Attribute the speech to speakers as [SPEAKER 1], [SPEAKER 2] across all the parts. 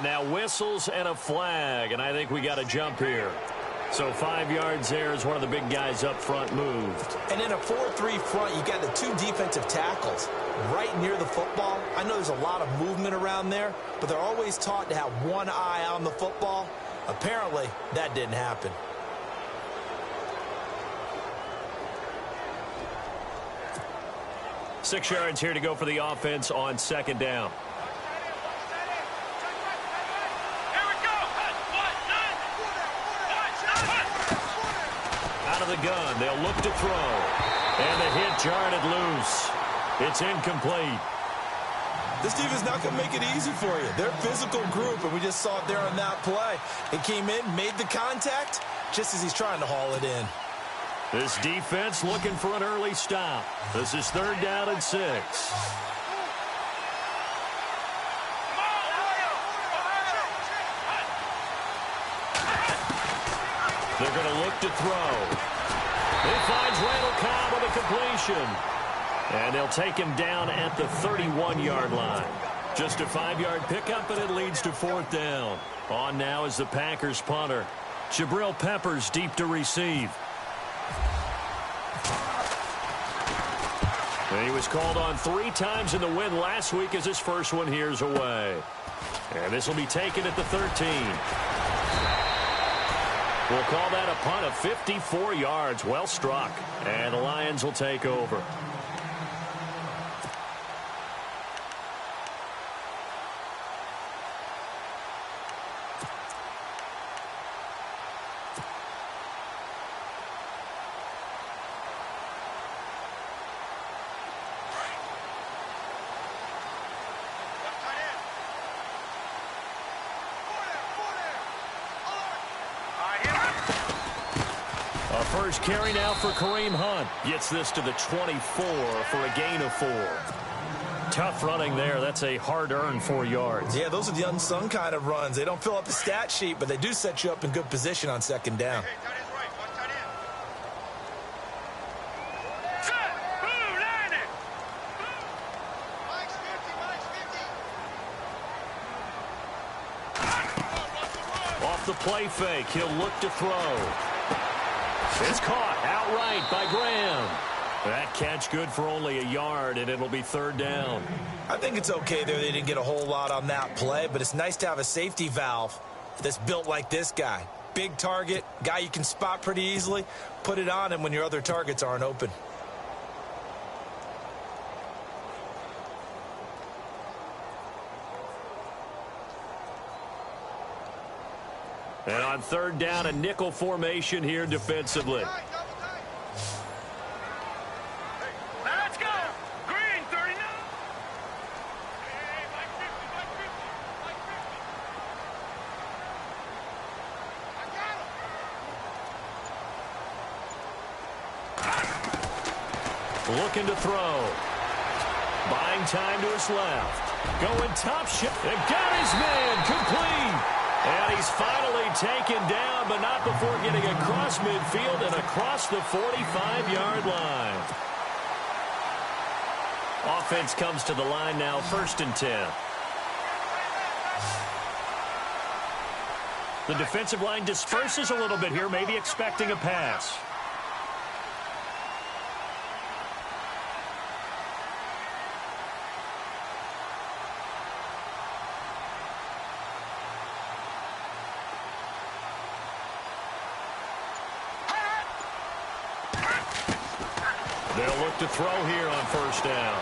[SPEAKER 1] And now whistles and a flag, and I think we got a jump here. So 5 yards there as one of the big guys up front moved.
[SPEAKER 2] And in a 4-3 front, you got the 2 defensive tackles right near the football. I know there's a lot of movement around there, but they're always taught to have one eye on the football. Apparently, that didn't happen.
[SPEAKER 1] Six yards here to go for the offense on second down. Out of the gun, they'll look to throw. And the hit jarred it loose. It's incomplete.
[SPEAKER 2] This defense not going to make it easy for you. They're a physical group, and we just saw it there on that play. It came in, made the contact, just as he's trying to haul it in.
[SPEAKER 1] This defense looking for an early stop. This is 3rd down and 6. They're going to look to throw. He finds Randall Cobb with a completion. And they'll take him down at the 31-yard line. Just a 5-yard pickup, and it leads to 4th down. On now is the Packers punter. Jabril Peppers deep to receive. And he was called on 3 times in the win last week as his first one here's away. And this will be taken at the 13. We'll call that a punt of 54 yards. Well struck. And the Lions will take over. First carry now for Kareem Hunt. Gets this to the 24 for a gain of 4. Tough running there. That's a hard-earned 4 yards.
[SPEAKER 2] Yeah, those are the unsung kind of runs. They don't fill up the stat sheet, but they do set you up in good position on second down.
[SPEAKER 1] Off the play fake, he'll look to throw. It's caught outright by Graham. That catch good for only a yard, and it'll be 3rd down.
[SPEAKER 2] I think it's okay there. They didn't get a whole lot on that play, but it's nice to have a safety valve that's built like this guy. Big target, guy you can spot pretty easily. Put it on him when your other targets aren't open.
[SPEAKER 1] And on 3rd down, a nickel formation here defensively.
[SPEAKER 3] Let's go! Green, 39!
[SPEAKER 1] Looking to throw. Buying time to his left. Going top shot. And got his man complete. And he's finally taken down, but not before getting across midfield and across the 45-yard line. Offense comes to the line now, 1st and 10. The defensive line disperses a little bit here, maybe expecting a pass. They'll look to throw here on 1st down.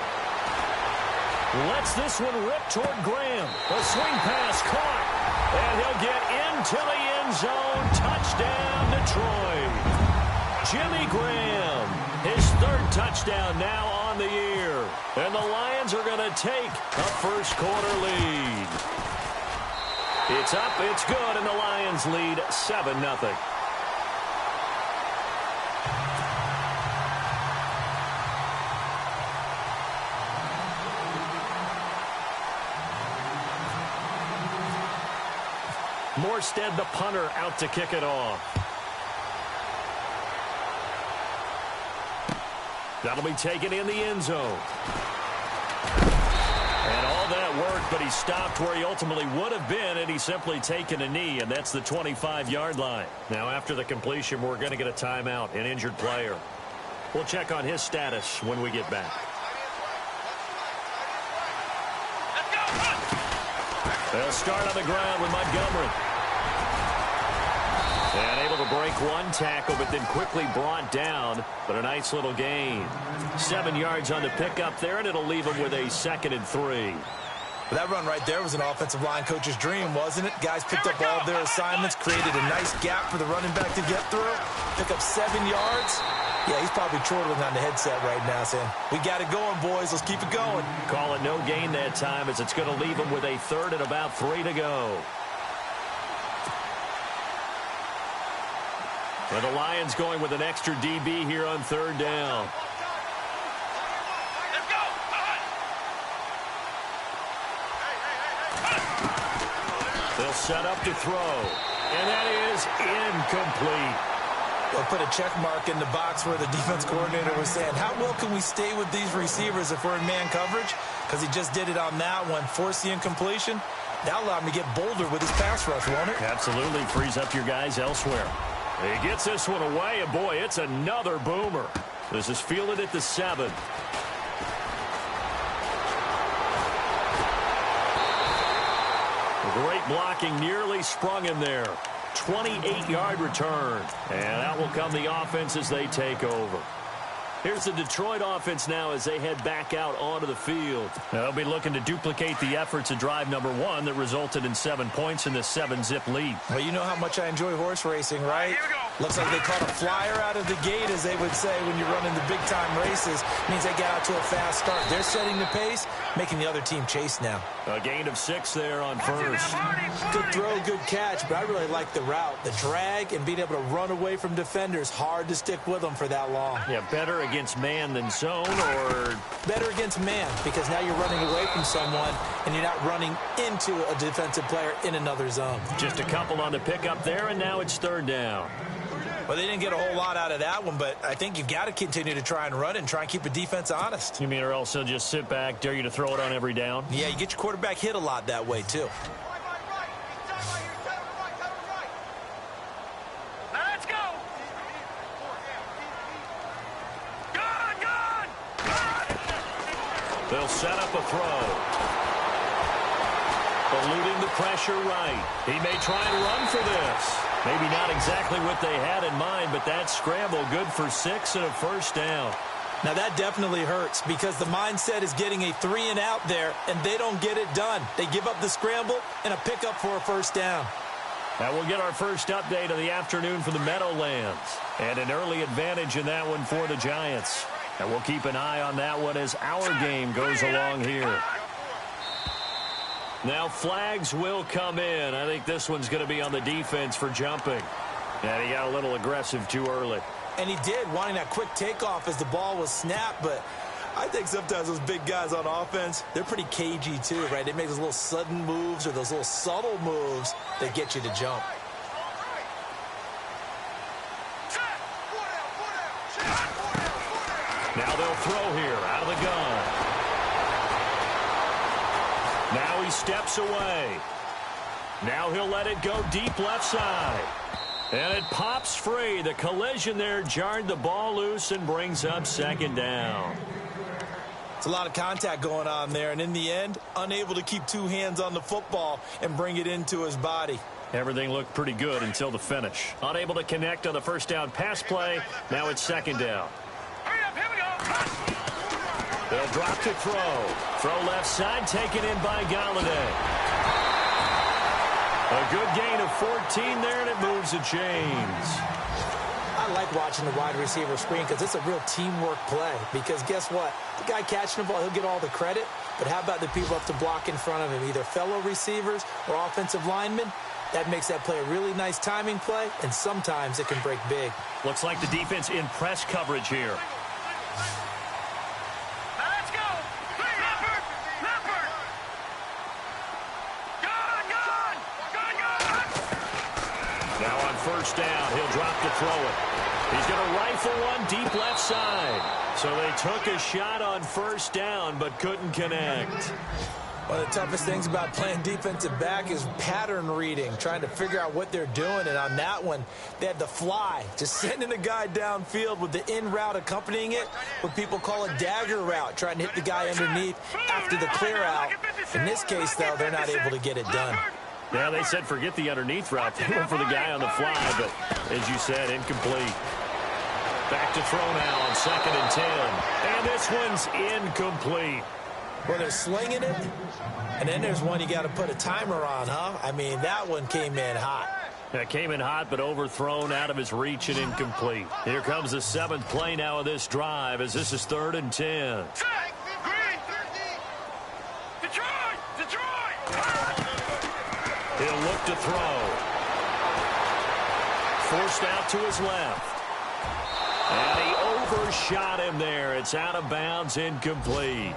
[SPEAKER 1] Lets this one rip toward Graham. A swing pass caught. And he'll get into the end zone. Touchdown, Detroit. Jimmy Graham, his 3rd touchdown now on the year. And the Lions are going to take a first-quarter lead. It's up, it's good, and the Lions lead 7-0. Morstead, the punter, out to kick it off. That'll be taken in the end zone. And all that worked, but he stopped where he ultimately would have been, and he's simply taken a knee, and that's the 25-yard line. Now, after the completion, we're going to get a timeout, an injured player. We'll check on his status when we get back. They'll start on the ground with Montgomery. And able to break one tackle, but then quickly brought down. But a nice little gain. 7 yards on the pickup there, and it'll leave him with a 2nd and 3.
[SPEAKER 2] That run right there was an offensive line coach's dream, wasn't it? Guys picked up all of their assignments, created a nice gap for the running back to get through. Pick up 7 yards. Yeah, he's probably chortling on the headset right now saying, we got it going, boys. Let's keep it going.
[SPEAKER 1] Call it no gain that time, as it's going to leave him with a 3rd and about 3 to go. And the Lions going with an extra DB here on 3rd down.
[SPEAKER 3] Let's go.
[SPEAKER 1] They'll set up to throw. And that is incomplete.
[SPEAKER 2] They'll put a check mark in the box where the defense coordinator was saying, how well can we stay with these receivers if we're in man coverage? Because he just did it on that one, forced the incompletion. That'll allow him to get bolder with his pass rush, won't it?
[SPEAKER 1] Absolutely, frees up your guys elsewhere. He gets this one away, and boy, it's another boomer. This is fielded at the 7. Great blocking, nearly sprung him there. 28-yard return. And that will come the offense as they take over. Here's the Detroit offense now as they head back out onto the field. Now, they'll be looking to duplicate the efforts of drive number 1 that resulted in 7 points in this 7-zip lead.
[SPEAKER 2] Well, you know how much I enjoy horse racing, right?
[SPEAKER 3] Here we go.
[SPEAKER 2] Looks like they caught a flyer out of the gate, as they would say when you're running the big-time races. Means they get out to a fast start. They're setting the pace, making the other team chase now.
[SPEAKER 1] A gain of 6 there on first.
[SPEAKER 2] Good throw, good catch, but I really like the route. The drag and being able to run away from defenders. Hard to stick with them for that long.
[SPEAKER 1] Yeah, better against man than zone, or
[SPEAKER 2] better against man, because now you're running away from someone and you're not running into a defensive player in another zone.
[SPEAKER 1] Just a couple on the pickup there, and now it's 3rd down.
[SPEAKER 2] Well, they didn't get a whole lot out of that one, but I think you've got to continue to try and run it and try and keep the defense honest.
[SPEAKER 1] You mean, or else they'll just sit back, dare you to throw it on every down?
[SPEAKER 2] Yeah, you get your quarterback hit a lot that way, too.
[SPEAKER 3] Let's go. Gone.
[SPEAKER 1] They'll set up a throw. Eluding the pressure right. He may try and run for this. Maybe not exactly what they had in mind, but that scramble good for 6 and a 1st down.
[SPEAKER 2] Now, that definitely hurts because the mindset is getting a 3 and out there, and they don't get it done. They give up the scramble and a pickup for a 1st down.
[SPEAKER 1] Now we'll get our first update of the afternoon from the Meadowlands. And an early advantage in that one for the Giants. And we'll keep an eye on that one as our game goes along here. Now flags will come in. I think this one's going to be on the defense for jumping. And he got a little aggressive too early.
[SPEAKER 2] And he did, wanting that quick takeoff as the ball was snapped. But I think sometimes those big guys on offense, they're pretty cagey too, right? They make those little sudden moves or those little subtle moves that get you to jump.
[SPEAKER 1] Now they'll throw here out of the gun. Now he steps away. Now he'll let it go deep left side. And it pops free. The collision there jarred the ball loose and brings up 2nd down.
[SPEAKER 2] It's a lot of contact going on there, and in the end, unable to keep 2 hands on the football and bring it into his body.
[SPEAKER 1] Everything looked pretty good until the finish. Unable to connect on the 1st down pass play. Now it's 2nd down.
[SPEAKER 3] Hurry up, here we go.
[SPEAKER 1] They'll drop to throw. Throw left side, taken in by Galladay. A good gain of 14 there, and it moves the chains.
[SPEAKER 2] I like watching the wide receiver screen because it's a real teamwork play. Because guess what? The guy catching the ball, he'll get all the credit. But how about the people up to block in front of him, either fellow receivers or offensive linemen? That makes that play a really nice timing play, and sometimes it can break big.
[SPEAKER 1] Looks like the defense in press coverage here.
[SPEAKER 3] Let's go. Leopard. Gone.
[SPEAKER 1] Now on 1st down, he'll drop to throw it. He's going to rifle one deep left side. So they took a shot on 1st down, but couldn't connect.
[SPEAKER 2] One of the toughest things about playing defensive back is pattern reading, trying to figure out what they're doing. And on that one, they had the fly, just sending a guy downfield with the in route accompanying it, what people call a dagger route, trying to hit the guy underneath after the clear out. In this case, though, they're not able to get it done.
[SPEAKER 1] Yeah, they said forget the underneath route. They went for the guy on the fly, but as you said, incomplete. Back to throw now on 2nd and 10. And this one's incomplete.
[SPEAKER 2] Well, they're slinging it, and then there's one you got to put a timer on, huh? I mean, that one came in hot.
[SPEAKER 1] That came in hot, but overthrown, out of his reach and incomplete. Here comes the 7th play now of this drive as this is 3rd and 10. He'll look to throw. Forced out to his left. And he overshot him there. It's out of bounds, incomplete.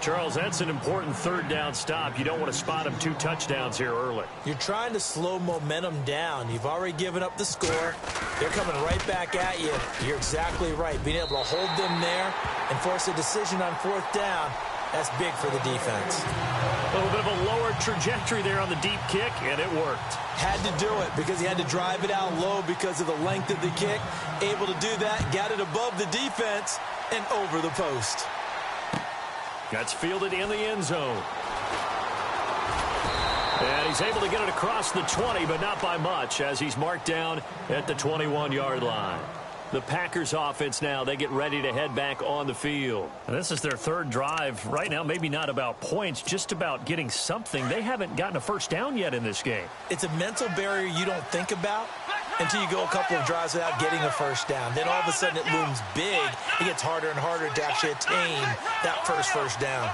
[SPEAKER 1] Charles, that's an important 3rd down stop. You don't want to spot him 2 touchdowns here early.
[SPEAKER 2] You're trying to slow momentum down. You've already given up the score. They're coming right back at you. You're exactly right. Being able to hold them there and force a decision on 4th down, that's big for the defense.
[SPEAKER 1] A little bit of a lower trajectory there on the deep kick, and it worked.
[SPEAKER 2] Had to do it because he had to drive it out low because of the length of the kick. Able to do that, got it above the defense and over the post.
[SPEAKER 1] That's fielded in the end zone. And he's able to get it across the 20, but not by much, as he's marked down at the 21-yard line. The Packers offense now, they get ready to head back on the field. And this is their 3rd drive. Right now, maybe not about points, just about getting something. They haven't gotten a first down yet in this game.
[SPEAKER 2] It's a mental barrier you don't think about until you go a couple of drives without getting a first down. Then all of a sudden it looms big. It gets harder and harder to actually attain that first down.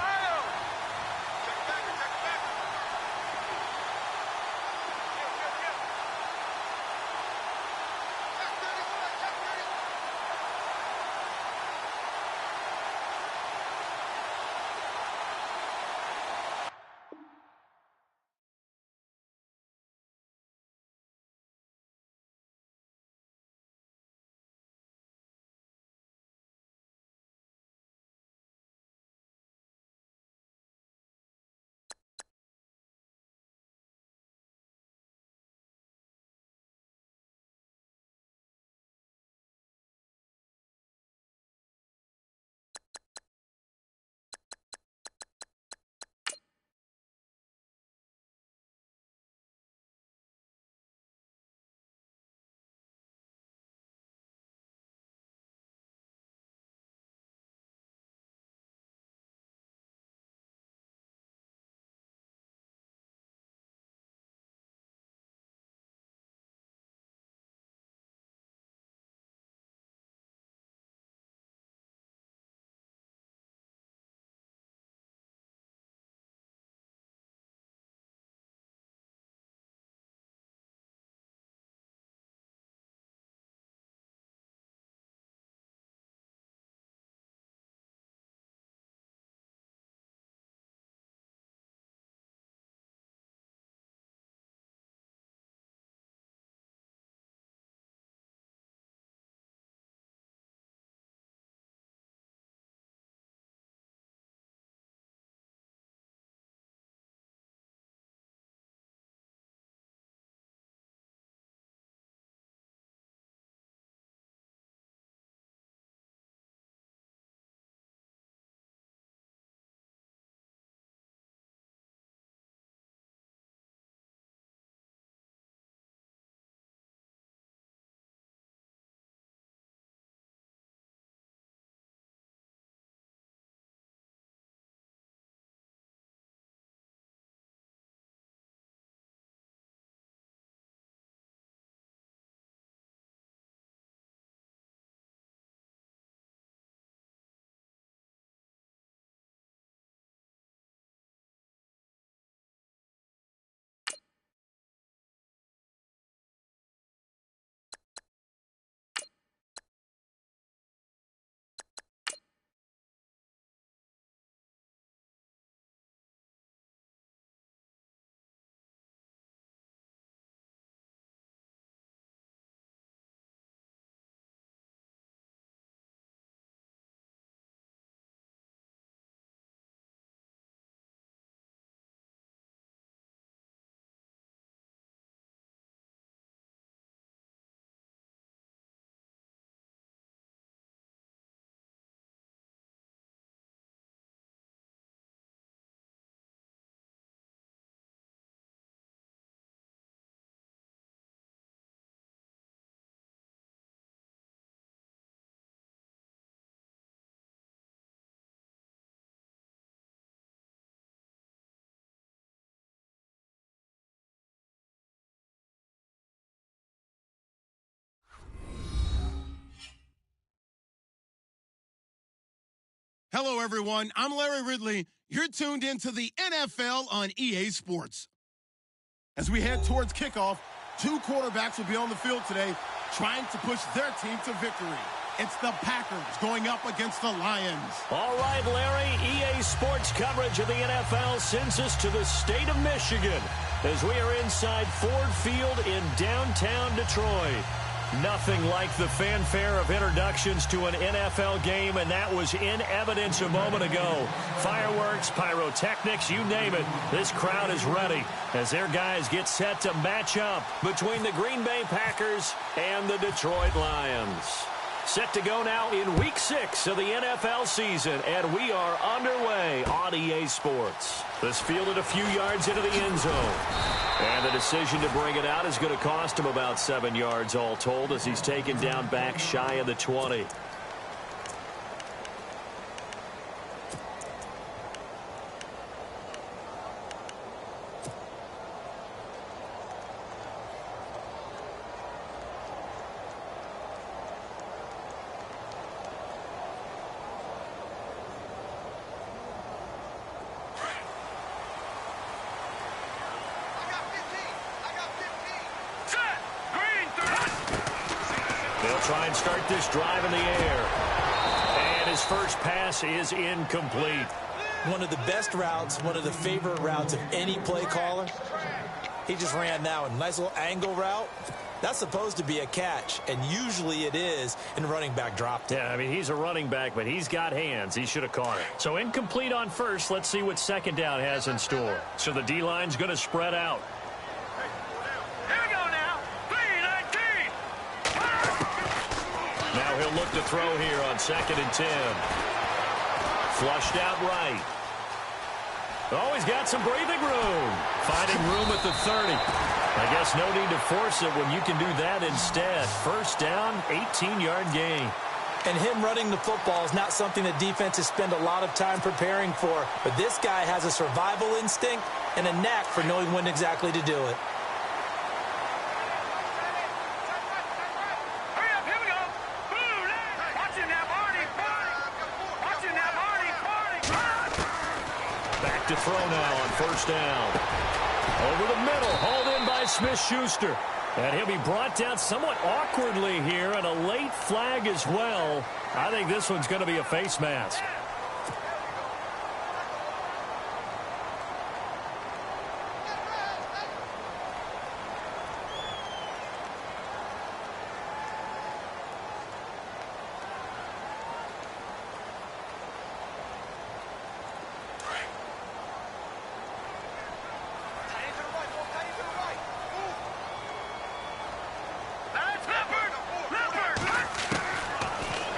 [SPEAKER 4] Hello, everyone. I'm Larry Ridley. You're tuned into the NFL on EA Sports. As we head towards kickoff, two quarterbacks will be on the field today trying to push their team to victory. It's the Packers going up against the Lions.
[SPEAKER 1] All right, Larry, EA Sports coverage of the NFL sends us to the state of Michigan as we are inside Ford Field in downtown Detroit. Nothing like the fanfare of introductions to an NFL game, and that was in evidence a moment ago. Fireworks, pyrotechnics, you name it. This crowd is ready as their guys get set to match up between the Green Bay Packers and the Detroit Lions. Set to go now in Week 6 of the NFL season, and we are underway on EA Sports. This fielded a few yards into the end zone. And the decision to bring it out is going to cost him about 7 yards all told as he's taken down back shy of the 20. Try and start this drive in the air. And his first pass is incomplete.
[SPEAKER 2] One of the best routes, one of the favorite routes of any play caller. He just ran that one. Nice little angle route. That's supposed to be a catch, and usually it is, and the running back dropped it.
[SPEAKER 1] Yeah, I mean, he's a running back, but he's got hands. He should have caught it. So incomplete on first. Let's see what second down has in store. So the D-line's going to spread out. Now he'll look to throw here on 2nd and 10. Flushed out right. Oh, he's got some breathing room. Finding room at the 30. I guess no need to force it when you can do that instead. First down, 18-yard gain.
[SPEAKER 2] And him running the football is not something that defenses spend a lot of time preparing for. But this guy has a survival instinct and a knack for knowing when exactly to do it.
[SPEAKER 1] To throw now on first down. Over the middle, hauled in by Smith-Schuster. And he'll be brought down somewhat awkwardly here, and a late flag as well. I think this one's going to be a face mask.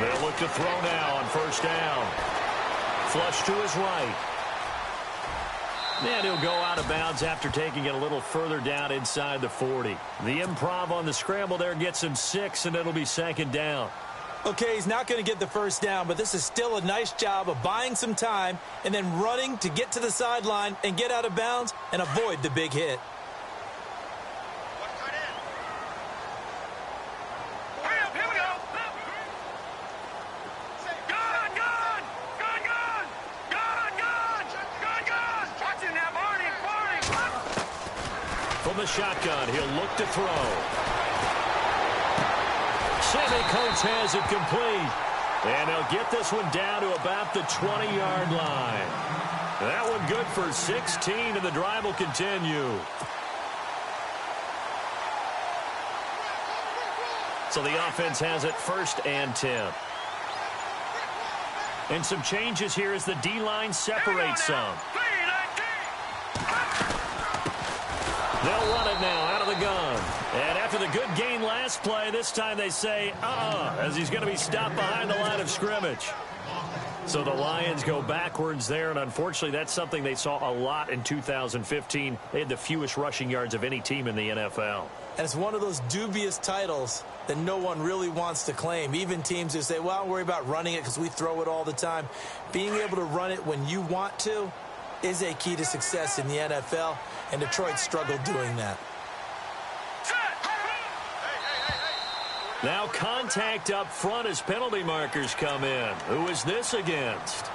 [SPEAKER 1] They'll look to throw now on first down. Flush to his right. And he'll go out of bounds after taking it a little further down inside the 40. The improv on the scramble there gets him 6, and it'll be 2nd down.
[SPEAKER 2] Okay, he's not going to get the first down, but this is still a nice job of buying some time and then running to get to the sideline and get out of bounds and avoid the big hit.
[SPEAKER 1] From the shotgun, he'll look to throw. Sammy Coates has it complete. And they'll get this one down to about the 20-yard line. That one good for 16, and the drive will continue. So the offense has it 1st and 10. And some changes here as the D-line separates some. They'll run it now out of the gun. And after the good gain last play, this time they say, as he's going to be stopped behind the line of scrimmage. So the Lions go backwards there, and unfortunately that's something they saw a lot in 2015. They had the fewest rushing yards of any team in the NFL.
[SPEAKER 2] And it's one of those dubious titles that no one really wants to claim. Even teams who say, well, don't worry about running it because we throw it all the time. Being able to run it when you want to is a key to success in the NFL, and Detroit struggled doing that.
[SPEAKER 1] Now contact up front as penalty markers come in. Who is this against?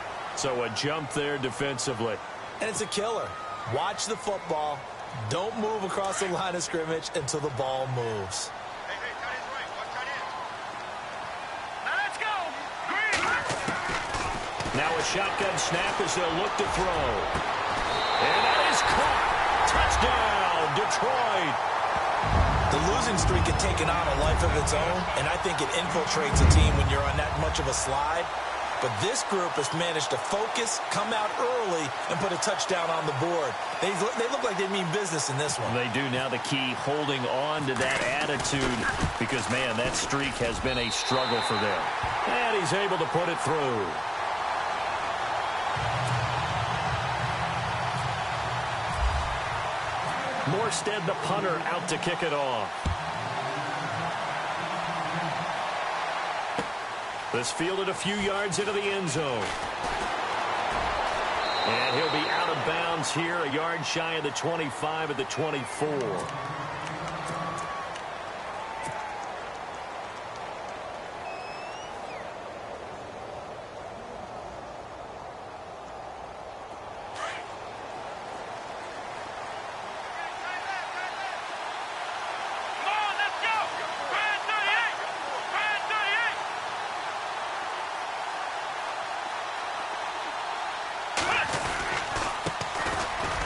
[SPEAKER 1] So a jump there defensively.
[SPEAKER 2] And it's a killer. Watch the football. Don't move across the line of scrimmage until the ball moves.
[SPEAKER 1] Now a shotgun snap as they'll look to throw. And that is caught. Touchdown, Detroit.
[SPEAKER 2] The losing streak had taken on a life of its own, and I think it infiltrates a team when you're on that much of a slide. But this group has managed to focus, come out early, and put a touchdown on the board. They look like they mean business in this one.
[SPEAKER 1] They do. Now the key, holding on to that attitude, because, man, that streak has been a struggle for them. And he's able to put it through. Morstead, the punter, out to kick it off. This fielded a few yards into the end zone. And he'll be out of bounds here, a yard shy of the 25 at the 24.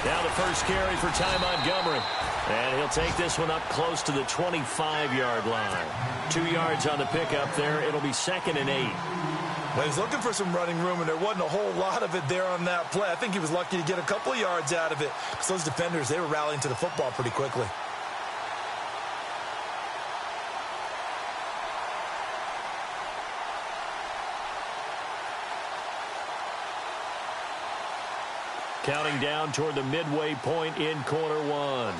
[SPEAKER 1] Now the first carry for Ty Montgomery. And he'll take this one up close to the 25-yard line. 2 yards on the pickup there. It'll be 2nd and 8.
[SPEAKER 2] Well, he was looking for some running room, and there wasn't a whole lot of it there on that play. I think he was lucky to get a couple of yards out of it, because those defenders, they were rallying to the football pretty quickly.
[SPEAKER 1] Counting down toward the midway point in quarter one.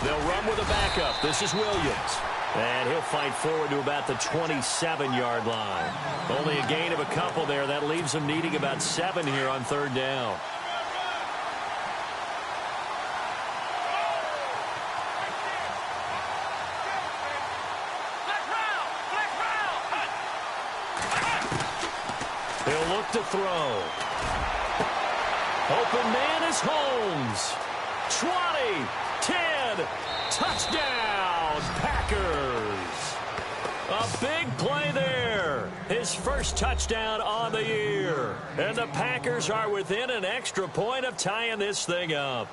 [SPEAKER 1] They'll run with a backup. This is Williams. And he'll fight forward to about the 27-yard line. Only a gain of a couple there. That leaves them needing about 7 here on 3rd down. He'll look to throw. Open man is Holmes. 20, 10, touchdown, Packers. A big play there. His first touchdown on the year. And the Packers are within an extra point of tying this thing up.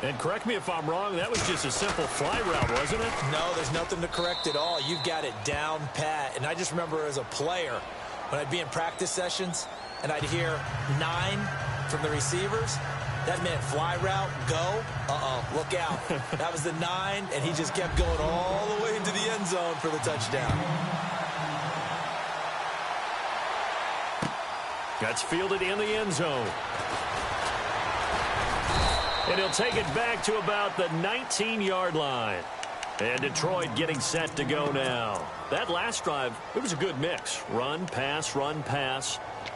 [SPEAKER 1] And correct me if I'm wrong, that was just a simple fly route, wasn't it?
[SPEAKER 2] No, there's nothing to correct at all. You've got it down pat. And I just remember as a player, when I'd be in practice sessions and I'd hear 9 from the receivers, that meant fly route, go, look out. That was the 9, and he just kept going all the way into the end zone for the touchdown.
[SPEAKER 1] That's fielded in the end zone. And he'll take it back to about the 19-yard line. And Detroit getting set to go now. That last drive, it was a good mix. Run, pass,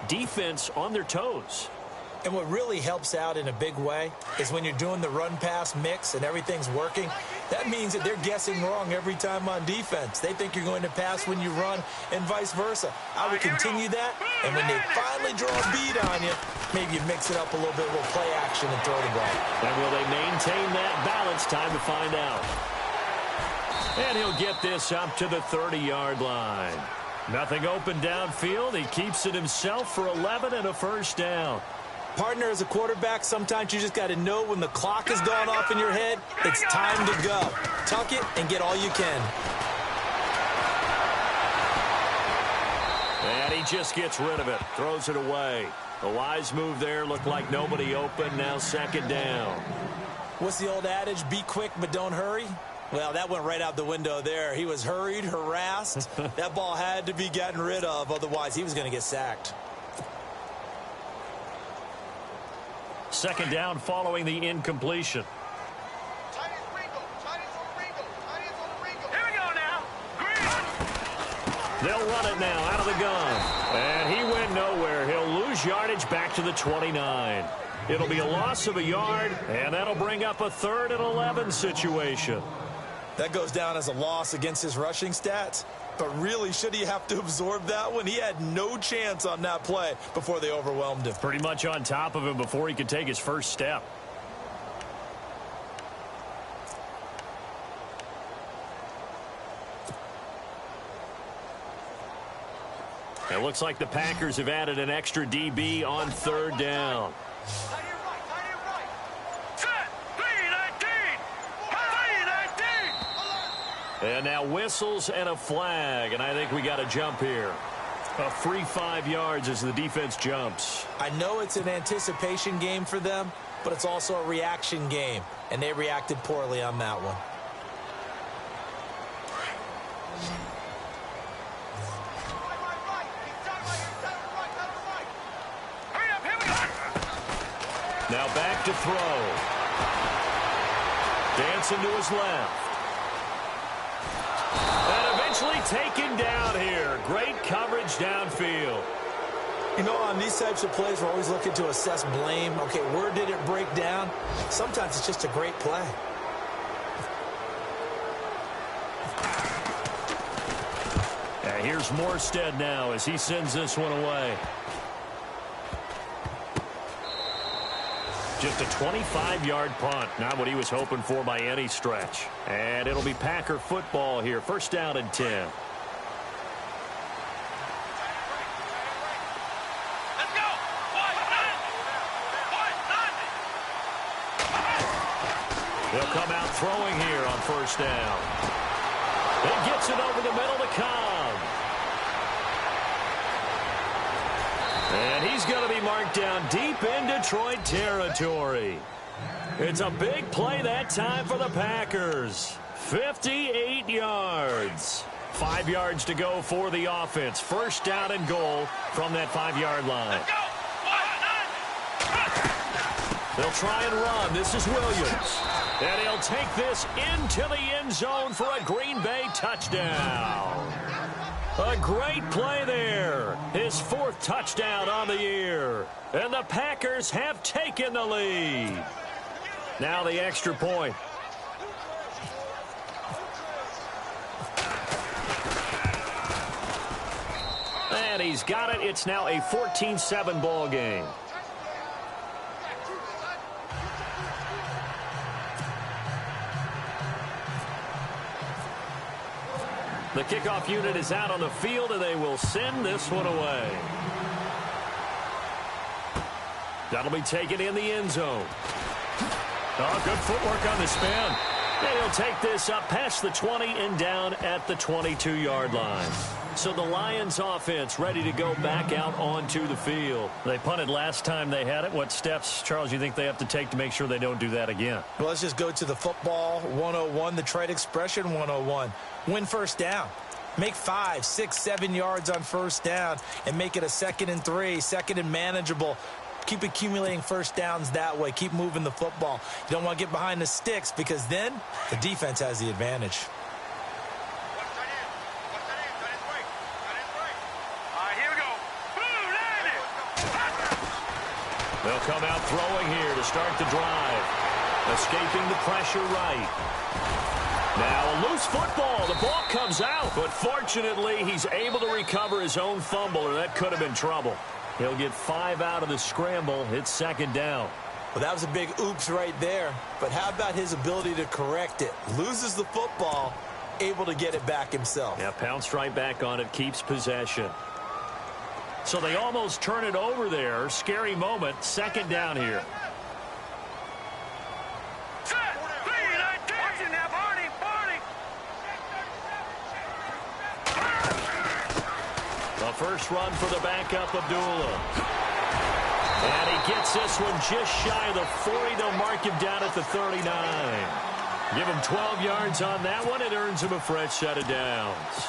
[SPEAKER 1] defense on their toes.
[SPEAKER 2] And what really helps out in a big way is when you're doing the run-pass mix and everything's working, that means that they're guessing wrong every time on defense. They think you're going to pass when you run and vice versa. I would continue that, and when they finally draw a bead on you, maybe you mix it up a little bit with play action and throw the ball.
[SPEAKER 1] And will they maintain that balance? Time to find out. And he'll get this up to the 30-yard line. Nothing open downfield. He keeps it himself for 11 and a first down.
[SPEAKER 2] Partner, as a quarterback, sometimes you just got to know when the clock has gone off in your head, it's time to go. Tuck it and get all you can.
[SPEAKER 1] And he just gets rid of it, throws it away. A wise move there, looked like nobody open, now 2nd down.
[SPEAKER 2] What's the old adage, be quick but don't hurry? Well, that went right out the window there. He was hurried, harassed. That ball had to be gotten rid of, otherwise he was going to get sacked.
[SPEAKER 1] 2nd down following the incompletion.
[SPEAKER 3] Here we go now.
[SPEAKER 1] They'll run it now out of the gun. And he went nowhere. He'll lose yardage back to the 29. It'll be a loss of a yard, and that'll bring up a 3rd and 11 situation.
[SPEAKER 2] That goes down as a loss against his rushing stats. But really, should he have to absorb that one? He had no chance on that play before they overwhelmed him.
[SPEAKER 1] Pretty much on top of him before he could take his first step. It looks like the Packers have added an extra DB on 3rd down. And now whistles and a flag, and I think we got a jump here. A free 5 yards as the defense jumps.
[SPEAKER 2] I know it's an anticipation game for them, but it's also a reaction game, and they reacted poorly on that one.
[SPEAKER 1] Now back to throw. Dancing to his left. And eventually taken down here. Great coverage downfield.
[SPEAKER 2] You know, on these types of plays, we're always looking to assess blame. Okay, where did it break down? Sometimes it's just a great play.
[SPEAKER 1] And here's Morstead now as he sends this one away. Just a 25-yard punt. Not what he was hoping for by any stretch. And it'll be Packer football here. 1st down and 10.
[SPEAKER 3] Let's go.
[SPEAKER 1] They'll come out throwing here on 1st down. He gets it over the middle to Cobb. And he's going to be marked down deep in Detroit territory. It's a big play that time for the Packers. 58 yards. 5 yards to go for the offense. 1st down and goal from that 5-yard line. They'll try and run. This is Williams. And he'll take this into the end zone for a Green Bay touchdown. A great play there. His 4th touchdown on the year. And the Packers have taken the lead. Now the extra point. And he's got it. It's now a 14-7 ball game. The kickoff unit is out on the field, and they will send this one away. That'll be taken in the end zone. Oh, good footwork on the spin. And he'll take this up past the 20 and down at the 22-yard line. So the Lions offense ready to go back out onto the field. They punted last time they had it. What steps, Charles, you think they have to take to make sure they don't do that again?
[SPEAKER 2] Well, let's just go to the football 101, the trade expression 101. Win 1st down. Make 5, 6, 7 yards on 1st down and make it a 2nd and 3, 2nd and manageable. Keep accumulating 1st downs that way. Keep moving the football. You don't want to get behind the sticks because then the defense has the advantage.
[SPEAKER 1] They'll come out throwing here to start the drive. Escaping the pressure right. Now a loose football. The ball comes out, but fortunately he's able to recover his own fumble, or that could have been trouble. He'll get 5 out of the scramble. It's 2nd down.
[SPEAKER 2] Well, that was a big oops right there. But how about his ability to correct it? Loses the football, able to get it back himself.
[SPEAKER 1] Yeah, pounced right back on it, keeps possession. So they almost turn it over there. Scary moment. 2nd down here. The first run for the backup, Abdullah. And he gets this one just shy of the 40. They'll mark him down at the 39. Give him 12 yards on that one. It earns him a fresh set of downs.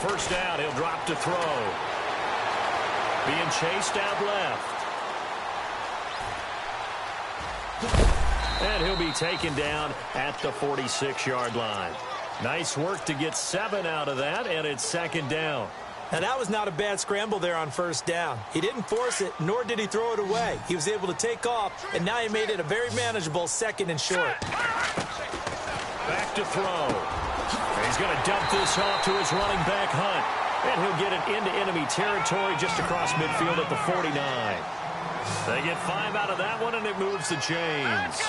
[SPEAKER 1] first down. He'll drop to throw. Being chased out left. And he'll be taken down at the 46-yard line. Nice work to get 7 out of that, and it's second down.
[SPEAKER 2] Now, that was not a bad scramble there on first down. He didn't force it, nor did he throw it away. He was able to take off, and now he made it a very manageable second and short.
[SPEAKER 1] Back to throw. He's going to dump this off to his running back, Hunt. And he'll get it into enemy territory just across midfield at the 49. They get 5 out of that one, and it moves the chains.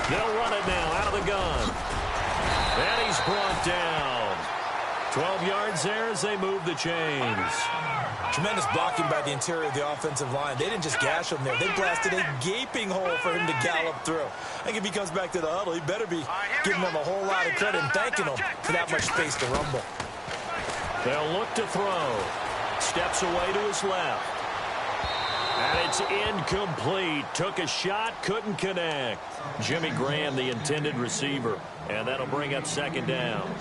[SPEAKER 1] They'll run it now out of the gun. And he's brought down. 12 yards there as they move the chains.
[SPEAKER 2] Tremendous blocking by the interior of the offensive line. They didn't just gash him there. They blasted a gaping hole for him to gallop through. I think if he comes back to the huddle, he better be giving them a whole lot of credit and thanking them for that much space to rumble.
[SPEAKER 1] They'll look to throw. Steps away to his left. And it's incomplete. Took a shot, couldn't connect. Jimmy Graham, the intended receiver. And that'll bring up second down.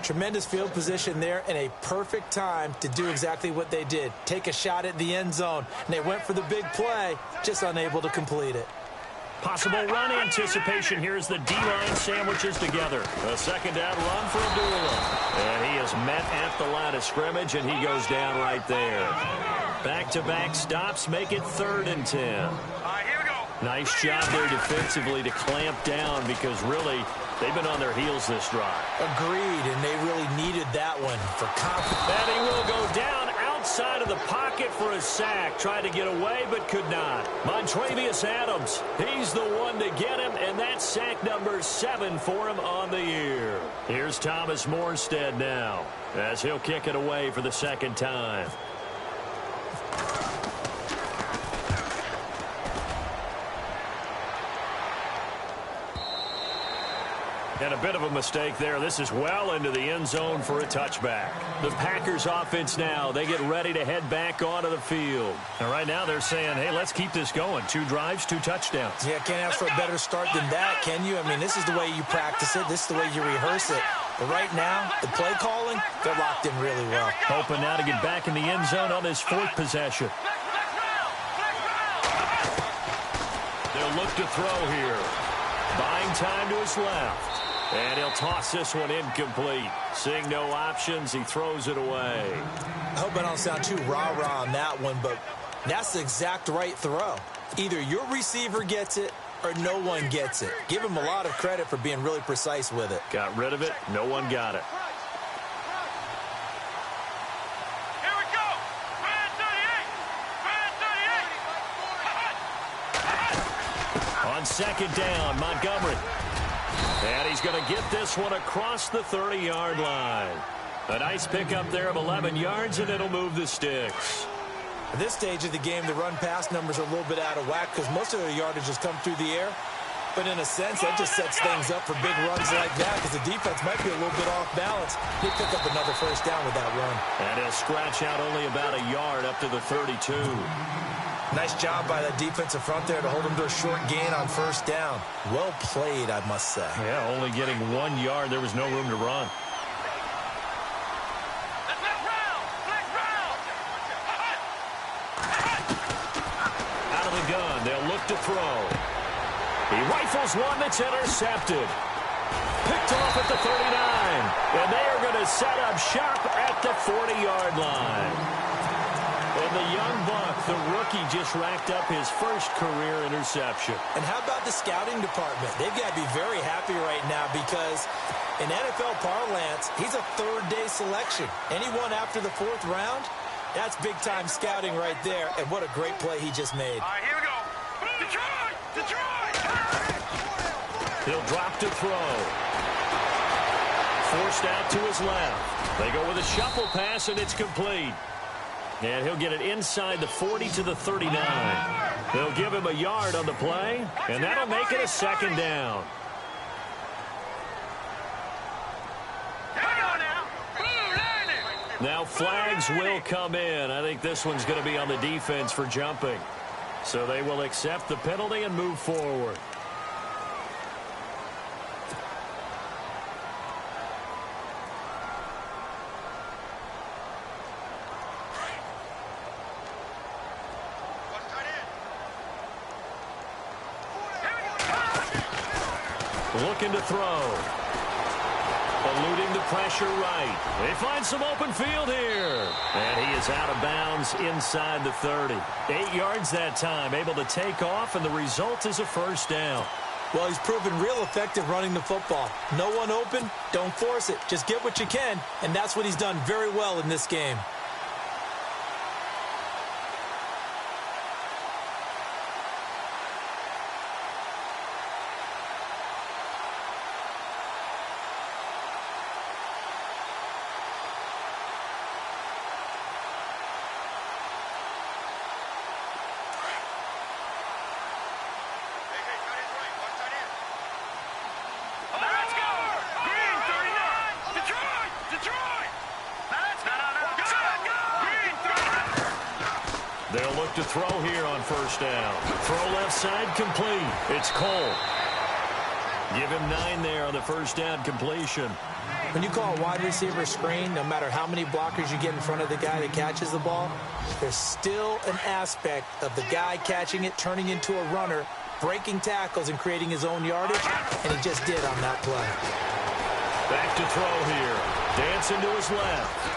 [SPEAKER 2] Tremendous field position there and a perfect time to do exactly what they did. Take a shot at the end zone. And they went for the big play, just unable to complete it.
[SPEAKER 1] Possible run anticipation. Here's the D-line sandwiches together. A second down run for Abdullah. And he is met at the line of scrimmage, and he goes down right there. Back-to-back stops make it 3rd and 10.
[SPEAKER 3] Here we go.
[SPEAKER 1] Nice job there defensively to clamp down because really they've been on their heels this drive.
[SPEAKER 2] Agreed, and they really needed that one for confidence.
[SPEAKER 1] And he will go down outside of the pocket for a sack. Tried to get away but could not. Montravius Adams, he's the one to get him, and that's sack number 7 for him on the year. Here's Thomas Morstead now as he'll kick it away for the second time. And a bit of a mistake there. This is well into the end zone for a touchback. The Packers offense now, they get ready to head back onto the field. And right now they're saying, hey, let's keep this going. 2 drives, 2 touchdowns.
[SPEAKER 2] Yeah, can't ask for a better start than that, can you? I mean, this is the way you practice it. This is the way you rehearse it. But right now, the play calling, they're locked in really well.
[SPEAKER 1] Hoping now to get back in the end zone on this 4th possession. They'll look to throw here. Buying time to his left. And he'll toss this one incomplete. Seeing no options, he throws it away.
[SPEAKER 2] I hope I don't sound too rah-rah on that one, but that's the exact right throw. Either your receiver gets it or no one gets it. Give him a lot of credit for being really precise with it.
[SPEAKER 1] Got rid of it. No one got it.
[SPEAKER 3] Here we go. Brand 38. Brand 38.
[SPEAKER 1] On second down, Montgomery. And he's going to get this one across the 30-yard line. A nice pickup there of 11 yards, and it'll move the sticks.
[SPEAKER 2] At this stage of the game, the run-pass numbers are a little bit out of whack because most of their yardage has come through the air. But in a sense, that just sets things up for big runs like that because the defense might be a little bit off balance. He'll pick up another first down with that run.
[SPEAKER 1] And he'll scratch out only about a yard up to the 32.
[SPEAKER 2] Nice job by that defensive front there to hold him to a short gain on first down. Well played, I must say.
[SPEAKER 1] Yeah, only getting 1 yard. There was no room to run. Out of the gun, they'll look to throw. He rifles one that's intercepted. Picked off at the 39. And they are going to set up shop at the 40-yard line. And the young buck, the rookie, just racked up his first career interception.
[SPEAKER 2] And how about the scouting department? They've got to be very happy right now because in NFL parlance, he's a 3rd-day selection. Anyone after the 4th round, that's big-time scouting right there. And what a great play he just made.
[SPEAKER 3] All right, here we go. Detroit! Detroit!
[SPEAKER 1] He'll drop to throw. Forced out to his left. They go with a shuffle pass, and it's complete. And he'll get it inside the 40 to the 39. They'll give him a yard on the play, and that'll make it a second down. Now flags will come in. I think this one's going to be on the defense for jumping. So they will accept the penalty and move forward. Looking to throw. Eluding the pressure right. They find some open field here. And he is out of bounds inside the 30. 8 yards that time, able to take off, and the result is a first down.
[SPEAKER 2] Well, he's proven real effective running the football. No one open, don't force it. Just get what you can, and that's what he's done very well in this game.
[SPEAKER 1] They'll look to throw here on first down. Throw left side complete. It's Cole. Give him 9 there on the first down completion.
[SPEAKER 2] When you call a wide receiver screen, no matter how many blockers you get in front of the guy that catches the ball, there's still an aspect of the guy catching it, turning into a runner, breaking tackles and creating his own yardage, and he just did on that play.
[SPEAKER 1] Back to throw here. Dancing to his left.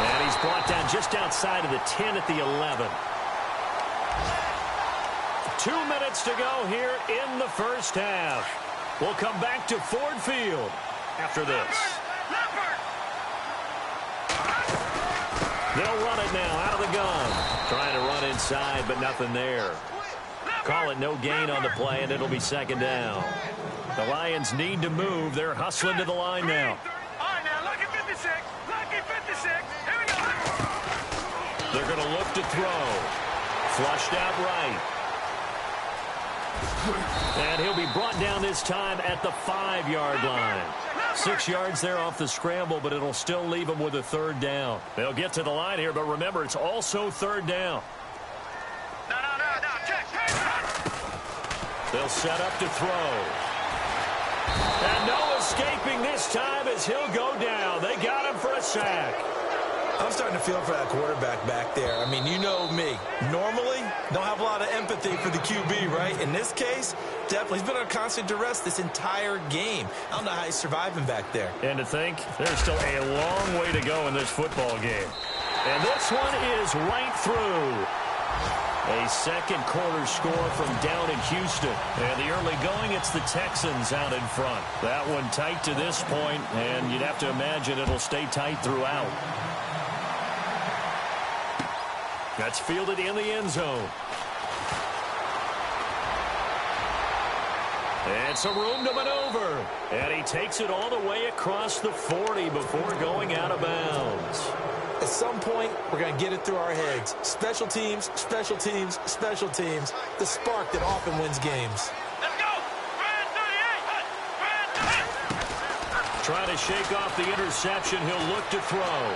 [SPEAKER 1] And he's brought down just outside of the 10 at the 11. 2 minutes to go here in the first half. We'll come back to Ford Field after this. They'll run it now out of the gun. Trying to run inside, but nothing there. Call it no gain on the play, and it'll be second down. The Lions need to move. They're hustling to the line now. They're going to look to throw. Flushed out right. And he'll be brought down this time at the 5-yard line. 6 yards there off the scramble, but it'll still leave him with a third down. They'll get to the line here, but remember, it's also third down.
[SPEAKER 3] No, check.
[SPEAKER 1] They'll set up to throw. And no escaping this time as he'll go down. They got him for a sack.
[SPEAKER 2] I'm starting to feel for that quarterback back there. I mean, you know me. Normally, don't have a lot of empathy for the QB, right? In this case, definitely. He's been under constant duress this entire game. I don't know how he's surviving back there.
[SPEAKER 1] And to think, there's still a long way to go in this football game. And this one is right through. A second quarter score from down in Houston. And the early going, it's the Texans out in front. That one tight to this point, and you'd have to imagine it'll stay tight throughout. That's fielded in the end zone. And some room to maneuver. And he takes it all the way across the 40 before going out of bounds.
[SPEAKER 2] At some point, we're going to get it through our heads. Special teams, special teams, special teams. The spark that often wins games.
[SPEAKER 3] Let's go!
[SPEAKER 1] Trying to shake off the interception. He'll look to throw.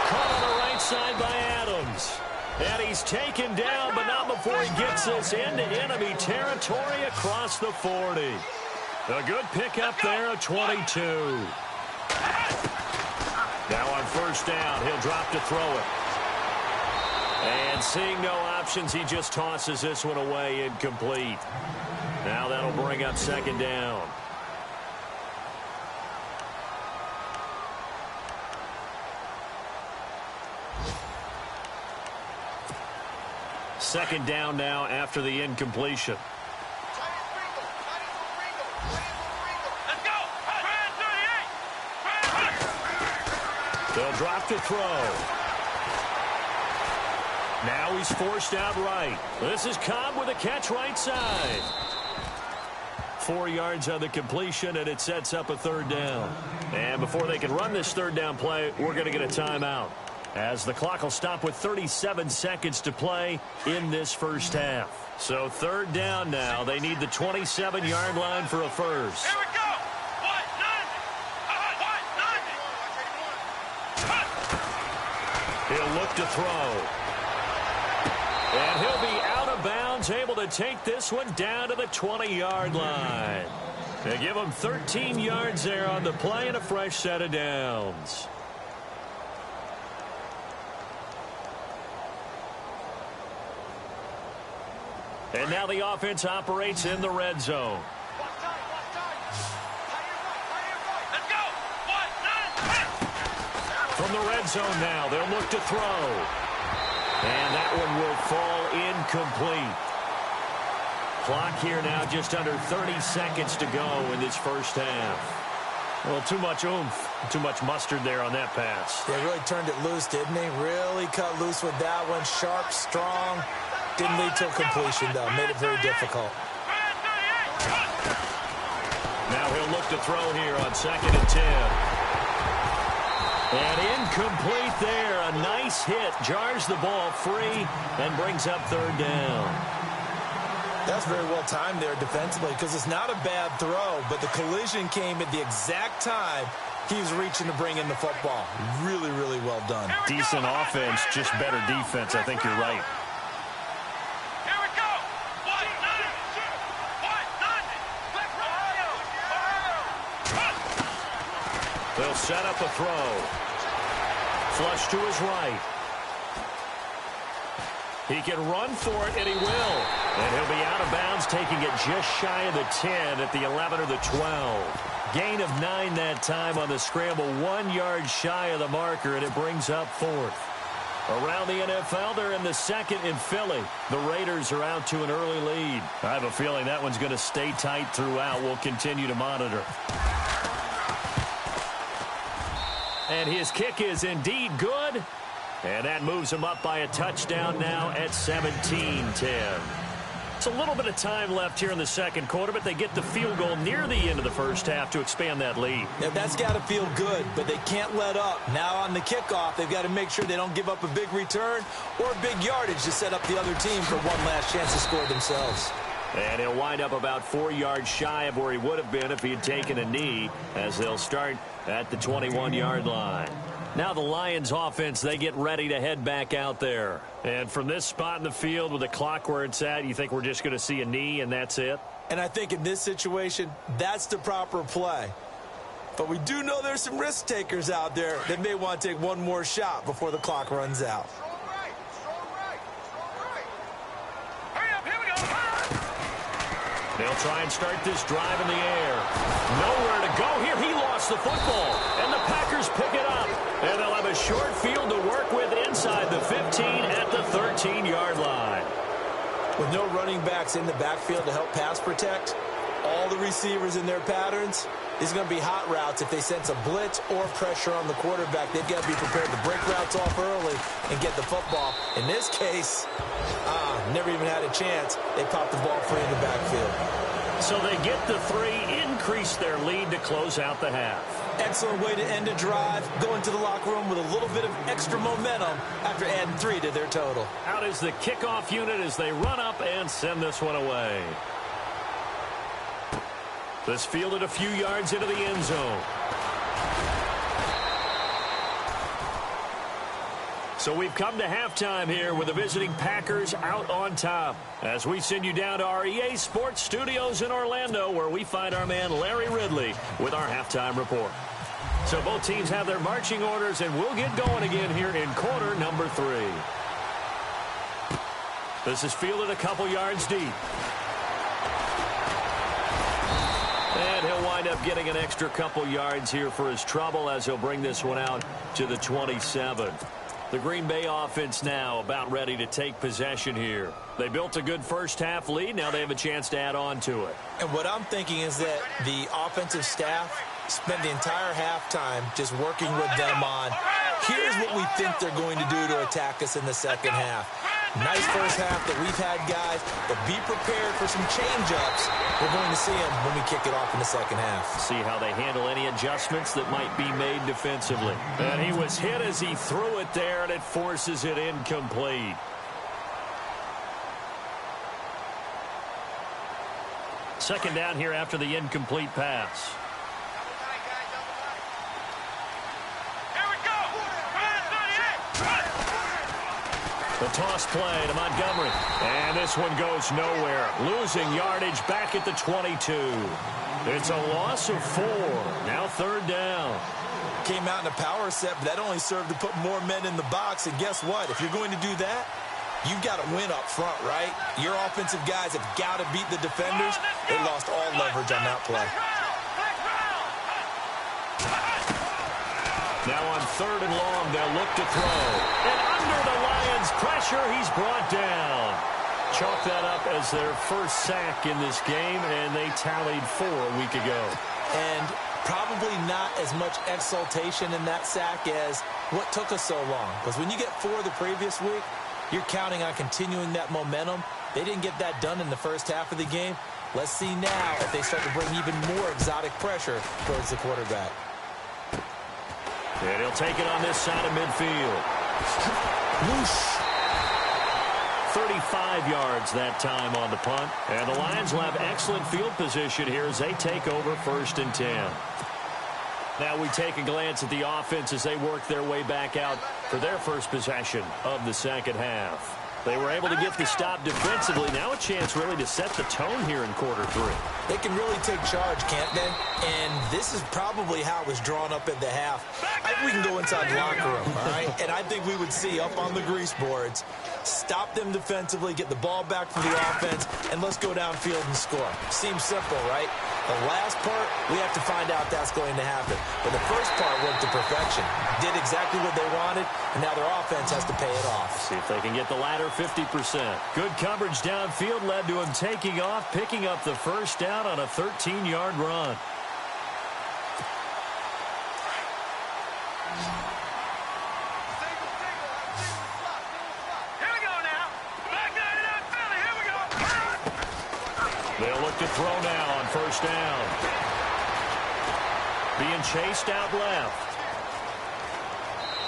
[SPEAKER 1] Caught on the right side by Adams. And he's taken down, but not before he gets us into enemy territory across the 40. A good pickup there of 22. Now on first down, he'll drop to throw it. And seeing no options, he just tosses this one away incomplete. Now that'll bring up second down. Second down now after the incompletion.
[SPEAKER 3] Let's go!
[SPEAKER 1] They'll drop to throw. Now he's forced out right. This is Cobb with a catch right side. 4 yards on the completion, and it sets up a third down. And before they can run this third down play, we're going to get a timeout, as the clock will stop with 37 seconds to play in this first half. So third down now. They need the 27-yard line for a first.
[SPEAKER 3] Here we go!
[SPEAKER 1] He'll look to throw. And he'll be out of bounds, able to take this one down to the 20-yard line. They give him 13 yards there on the play and a fresh set of downs. And now the offense operates in the red zone.
[SPEAKER 3] Let's go. 1, 9, 10.
[SPEAKER 1] From the red zone now, they'll look to throw. And that one will fall incomplete. Clock here now just under 30 seconds to go in this first half. Well, too much oomph, too much mustard there on that pass.
[SPEAKER 2] They really turned it loose, didn't he? Really cut loose with that one. Sharp, strong. Didn't lead to a completion, though. Made it very difficult.
[SPEAKER 1] Now he'll look to throw here on 2nd and 10. And incomplete there. A nice hit. Jars the ball free and brings up 3rd down.
[SPEAKER 2] That's very well timed there defensively because it's not a bad throw, but the collision came at the exact time he was reaching to bring in the football. Really, really well done.
[SPEAKER 1] Decent offense, just better defense. I think you're right.
[SPEAKER 3] Here we go. 1, 9, 10.
[SPEAKER 1] They'll set up a throw. Flush to his right. He can run for it, and he will. And he'll be out of bounds, taking it just shy of the 10 at the 11 or the 12. Gain of 9 that time on the scramble, 1 yard shy of the marker, and it brings up 4th. Around the NFL, they're in the 2nd in Philly. The Raiders are out to an early lead. I have a feeling that one's going to stay tight throughout. We'll continue to monitor. And his kick is indeed good. And that moves him up by a touchdown now at 17-10. It's a little bit of time left here in the second quarter, but they get the field goal near the end of the first half to expand that lead.
[SPEAKER 2] Yeah, that's got to feel good, but they can't let up. Now on the kickoff, they've got to make sure they don't give up a big return or big yardage to set up the other team for one last chance to score themselves.
[SPEAKER 1] And he'll wind up about 4 yards shy of where he would have been if he had taken a knee, as they'll start at the 21-yard line. Now the Lions offense, they get ready to head back out there. And from this spot in the field with the clock where it's at, you think we're just going to see a knee and that's it?
[SPEAKER 2] And I think in this situation, that's the proper play. But we do know there's some risk takers out there that may want to take one more shot before the clock runs out.
[SPEAKER 3] Hurry up, here we go.
[SPEAKER 1] They'll try and start this drive in the air. Nowhere to go here. He lost the football. And the Packers pick it up. And they'll have a short field to work with inside the 15 at the 13-yard line.
[SPEAKER 2] With no running backs in the backfield to help pass protect, all the receivers in their patterns, these are going to be hot routes if they sense a blitz or pressure on the quarterback. They've got to be prepared to break routes off early and get the football. In this case, never even had a chance. They popped the ball free in the backfield.
[SPEAKER 1] So they get the 3, increase their lead to close out the half.
[SPEAKER 2] Excellent way to end a drive. Go into the locker room with a little bit of extra momentum after adding 3 to their total.
[SPEAKER 1] Out is the kickoff unit as they run up and send this one away. This fielded a few yards into the end zone. So we've come to halftime here with the visiting Packers out on top. As we send you down to our EA Sports Studios in Orlando, where we find our man Larry Ridley with our halftime report. So both teams have their marching orders, and we'll get going again here in quarter number 3. This is fielded a couple yards deep. And he'll wind up getting an extra couple yards here for his trouble as he'll bring this one out to the 27. The Green Bay offense now about ready to take possession here. They built a good first half lead. Now they have a chance to add on to it.
[SPEAKER 2] And what I'm thinking is that the offensive staff spent the entire halftime just working with them on, here's what we think they're going to do to attack us in the second half. Nice first half that we've had, guys, but be prepared for some change-ups. We're going to see them when we kick it off in the second half.
[SPEAKER 1] See how they handle any adjustments that might be made defensively. And he was hit as he threw it there, and it forces it incomplete. Second down here after the incomplete pass. The toss play to Montgomery. And this one goes nowhere. Losing yardage back at the 22. It's a loss of 4. Now third down.
[SPEAKER 2] Came out in a power set, but that only served to put more men in the box. And guess what? If you're going to do that, You've got to win up front, right? Your offensive guys have got to beat the defenders. They lost all leverage on that play.
[SPEAKER 1] Now on 3rd and long, they'll look to throw. And under the Lions' pressure, he's brought down. Chalk that up as their first sack in this game, and they tallied 4 a week ago.
[SPEAKER 2] And probably not as much exultation in that sack as what took us so long. Because when you get 4 the previous week, you're counting on continuing that momentum. They didn't get that done in the first half of the game. Let's see now if they start to bring even more exotic pressure towards the quarterback.
[SPEAKER 1] And he'll take it on this side of midfield. Whoosh. 35 yards that time on the punt. And the Lions will have excellent field position here as they take over 1st and 10. Now we take a glance at the offense as they work their way back out for their first possession of the second half. They were able to get the stop defensively. Now a chance really to set the tone here in quarter 3.
[SPEAKER 2] They can really take charge, can't they? And this is probably how it was drawn up at the half. I think we can go inside the locker room, all right? And I think we would see up on the grease boards, stop them defensively, get the ball back from the offense, and let's go downfield and score. Seems simple, right? The last part, we have to find out that's going to happen. But the first part worked to perfection. Did exactly what they wanted, and now their offense has to pay it off.
[SPEAKER 1] See if they can get the latter 50%. Good coverage downfield led to him taking off, picking up the first down on a 13-yard run.
[SPEAKER 3] Here we go now. Back there in that Philly. Here we go.
[SPEAKER 1] They'll look to throw now on 1st down. Being chased out left.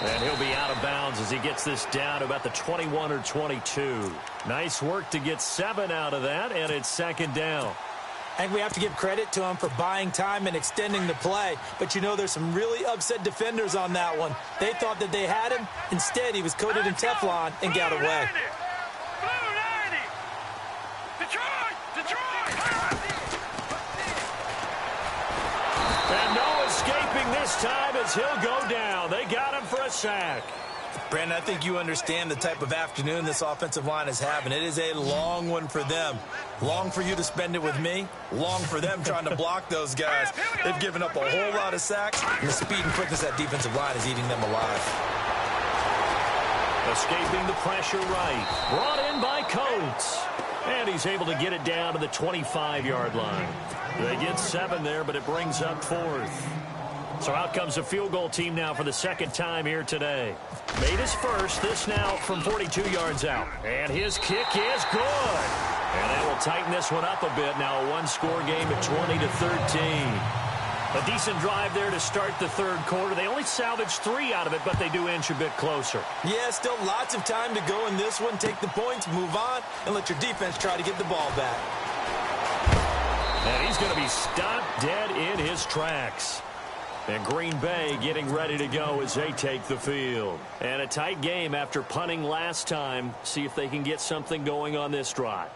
[SPEAKER 1] And he'll be out of bounds as he gets this down to about the 21 or 22. Nice work to get 7 out of that, and it's 2nd down.
[SPEAKER 2] I think we have to give credit to him for buying time and extending the play. But, you know, there's some really upset defenders on that one. They thought that they had him. Instead, he was coated in Teflon and got away.
[SPEAKER 3] Blue 90. Detroit.
[SPEAKER 1] And no escaping this time as he'll go down. They got him for a sack.
[SPEAKER 2] Brandon, I think you understand the type of afternoon this offensive line is having. It is a long one for them. Long for you to spend it with me. Long for them trying to block those guys. They've given up a whole lot of sacks, and the speed and quickness of that defensive line is eating them alive.
[SPEAKER 1] Escaping the pressure right. Brought in by Coates. And he's able to get it down to the 25-yard line. They get 7 there, but it brings up 4th. So out comes the field goal team now for the 2nd time here today. Made his first, this now from 42 yards out. And his kick is good. And they will tighten this one up a bit. Now a one-score game at 20-13. A decent drive there to start the 3rd quarter. They only salvaged 3 out of it, but they do inch a bit closer.
[SPEAKER 2] Yeah, still lots of time to go in this one. Take the points, move on, and let your defense try to get the ball back.
[SPEAKER 1] And he's going to be stopped dead in his tracks. And Green Bay getting ready to go as they take the field. And a tight game after punting last time. See if they can get something going on this drive.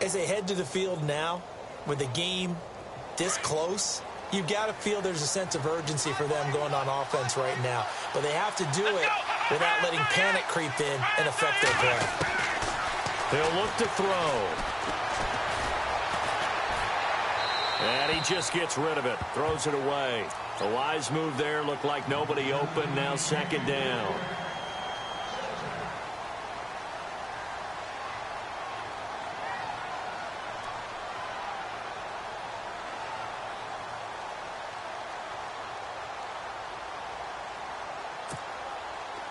[SPEAKER 2] As they head to the field now, with the game this close, you've got to feel there's a sense of urgency for them going on offense right now. But they have to do it without letting panic creep in and affect their play.
[SPEAKER 1] They'll look to throw. And he just gets rid of it. Throws it away. A wise move there. Looked like nobody open. Now 2nd down.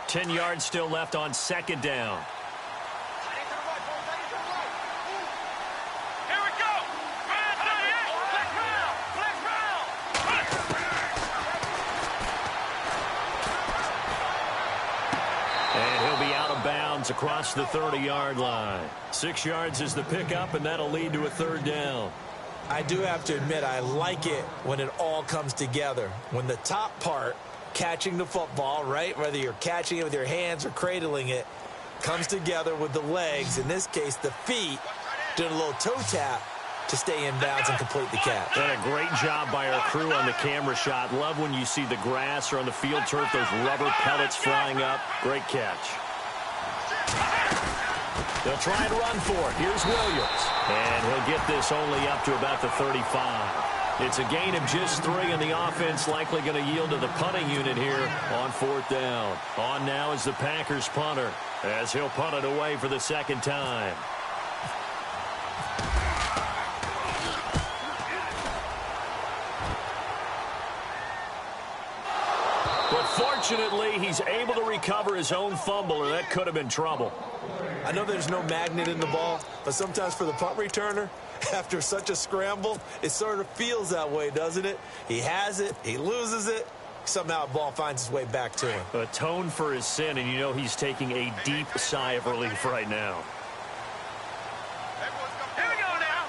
[SPEAKER 1] Ten yards still left on 2nd down.
[SPEAKER 3] Here we go. Man 38. Flex round.
[SPEAKER 1] And he'll be out of bounds across the 30-yard line. 6 yards is the pickup, and that'll lead to a 3rd down.
[SPEAKER 2] I do have to admit, I like it when it all comes together. When the top part, catching the football, right, whether you're catching it with your hands or cradling it, comes together with the legs, in this case the feet, doing a little toe tap to stay in bounds and complete the catch.
[SPEAKER 1] And a great job by our crew on the camera shot. Love when you see the grass or on the field turf, those rubber pellets flying up. Great catch. They'll try and run for it. Here's Williams. And he'll get this only up to about the 35. It's a gain of just 3, and the offense likely going to yield to the punting unit here on 4th down. On now is the Packers punter, as he'll punt it away for the second time. But fortunately, he's able to recover his own fumble, or that could have been trouble.
[SPEAKER 2] I know there's no magnet in the ball, but sometimes for the punt returner, after such a scramble, it sort of feels that way, doesn't it? He has it, he loses it, somehow the ball finds its way back to him.
[SPEAKER 1] Atone for his sin, and you know he's taking a deep sigh of relief right now.
[SPEAKER 3] Here we go now.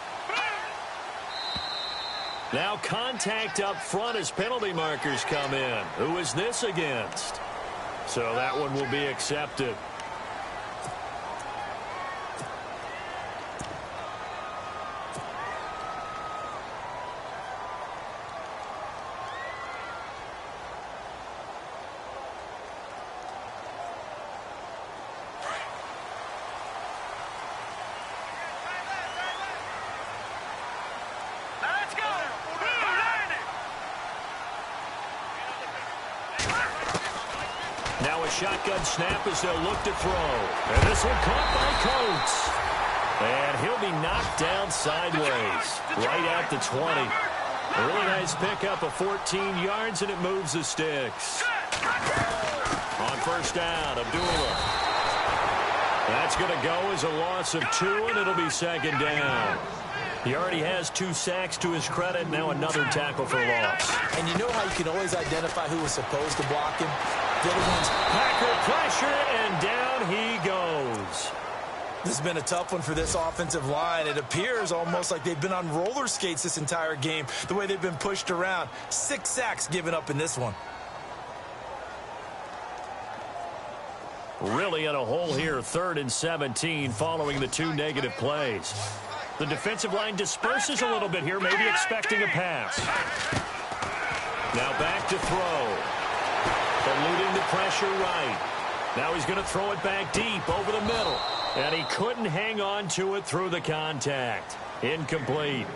[SPEAKER 1] Now contact up front as penalty markers come in. Who is this against? So that one will be accepted.
[SPEAKER 3] Let's go.
[SPEAKER 1] Now a shotgun snap as they'll look to throw. And this one caught by Coates. And he'll be knocked down sideways, right at the 20. A really nice pickup of 14 yards, and it moves the sticks. On 1st down, Abdullah. That's going to go as a loss of 2, and it'll be 2nd down. He already has 2 sacks to his credit, now another tackle for loss.
[SPEAKER 2] And you know how you can always identify who was supposed to block him? The other ones.
[SPEAKER 1] Packer pressure, and down he goes.
[SPEAKER 2] This has been a tough one for this offensive line. It appears almost like they've been on roller skates this entire game, the way they've been pushed around. 6 sacks given up in this one.
[SPEAKER 1] Really in a hole here, 3rd and 17 following the 2 negative plays. The defensive line disperses a little bit here, maybe expecting a pass. Now back to throw. Eluding the pressure right. Now he's going to throw it back deep over the middle. And he couldn't hang on to it through the contact. Incomplete.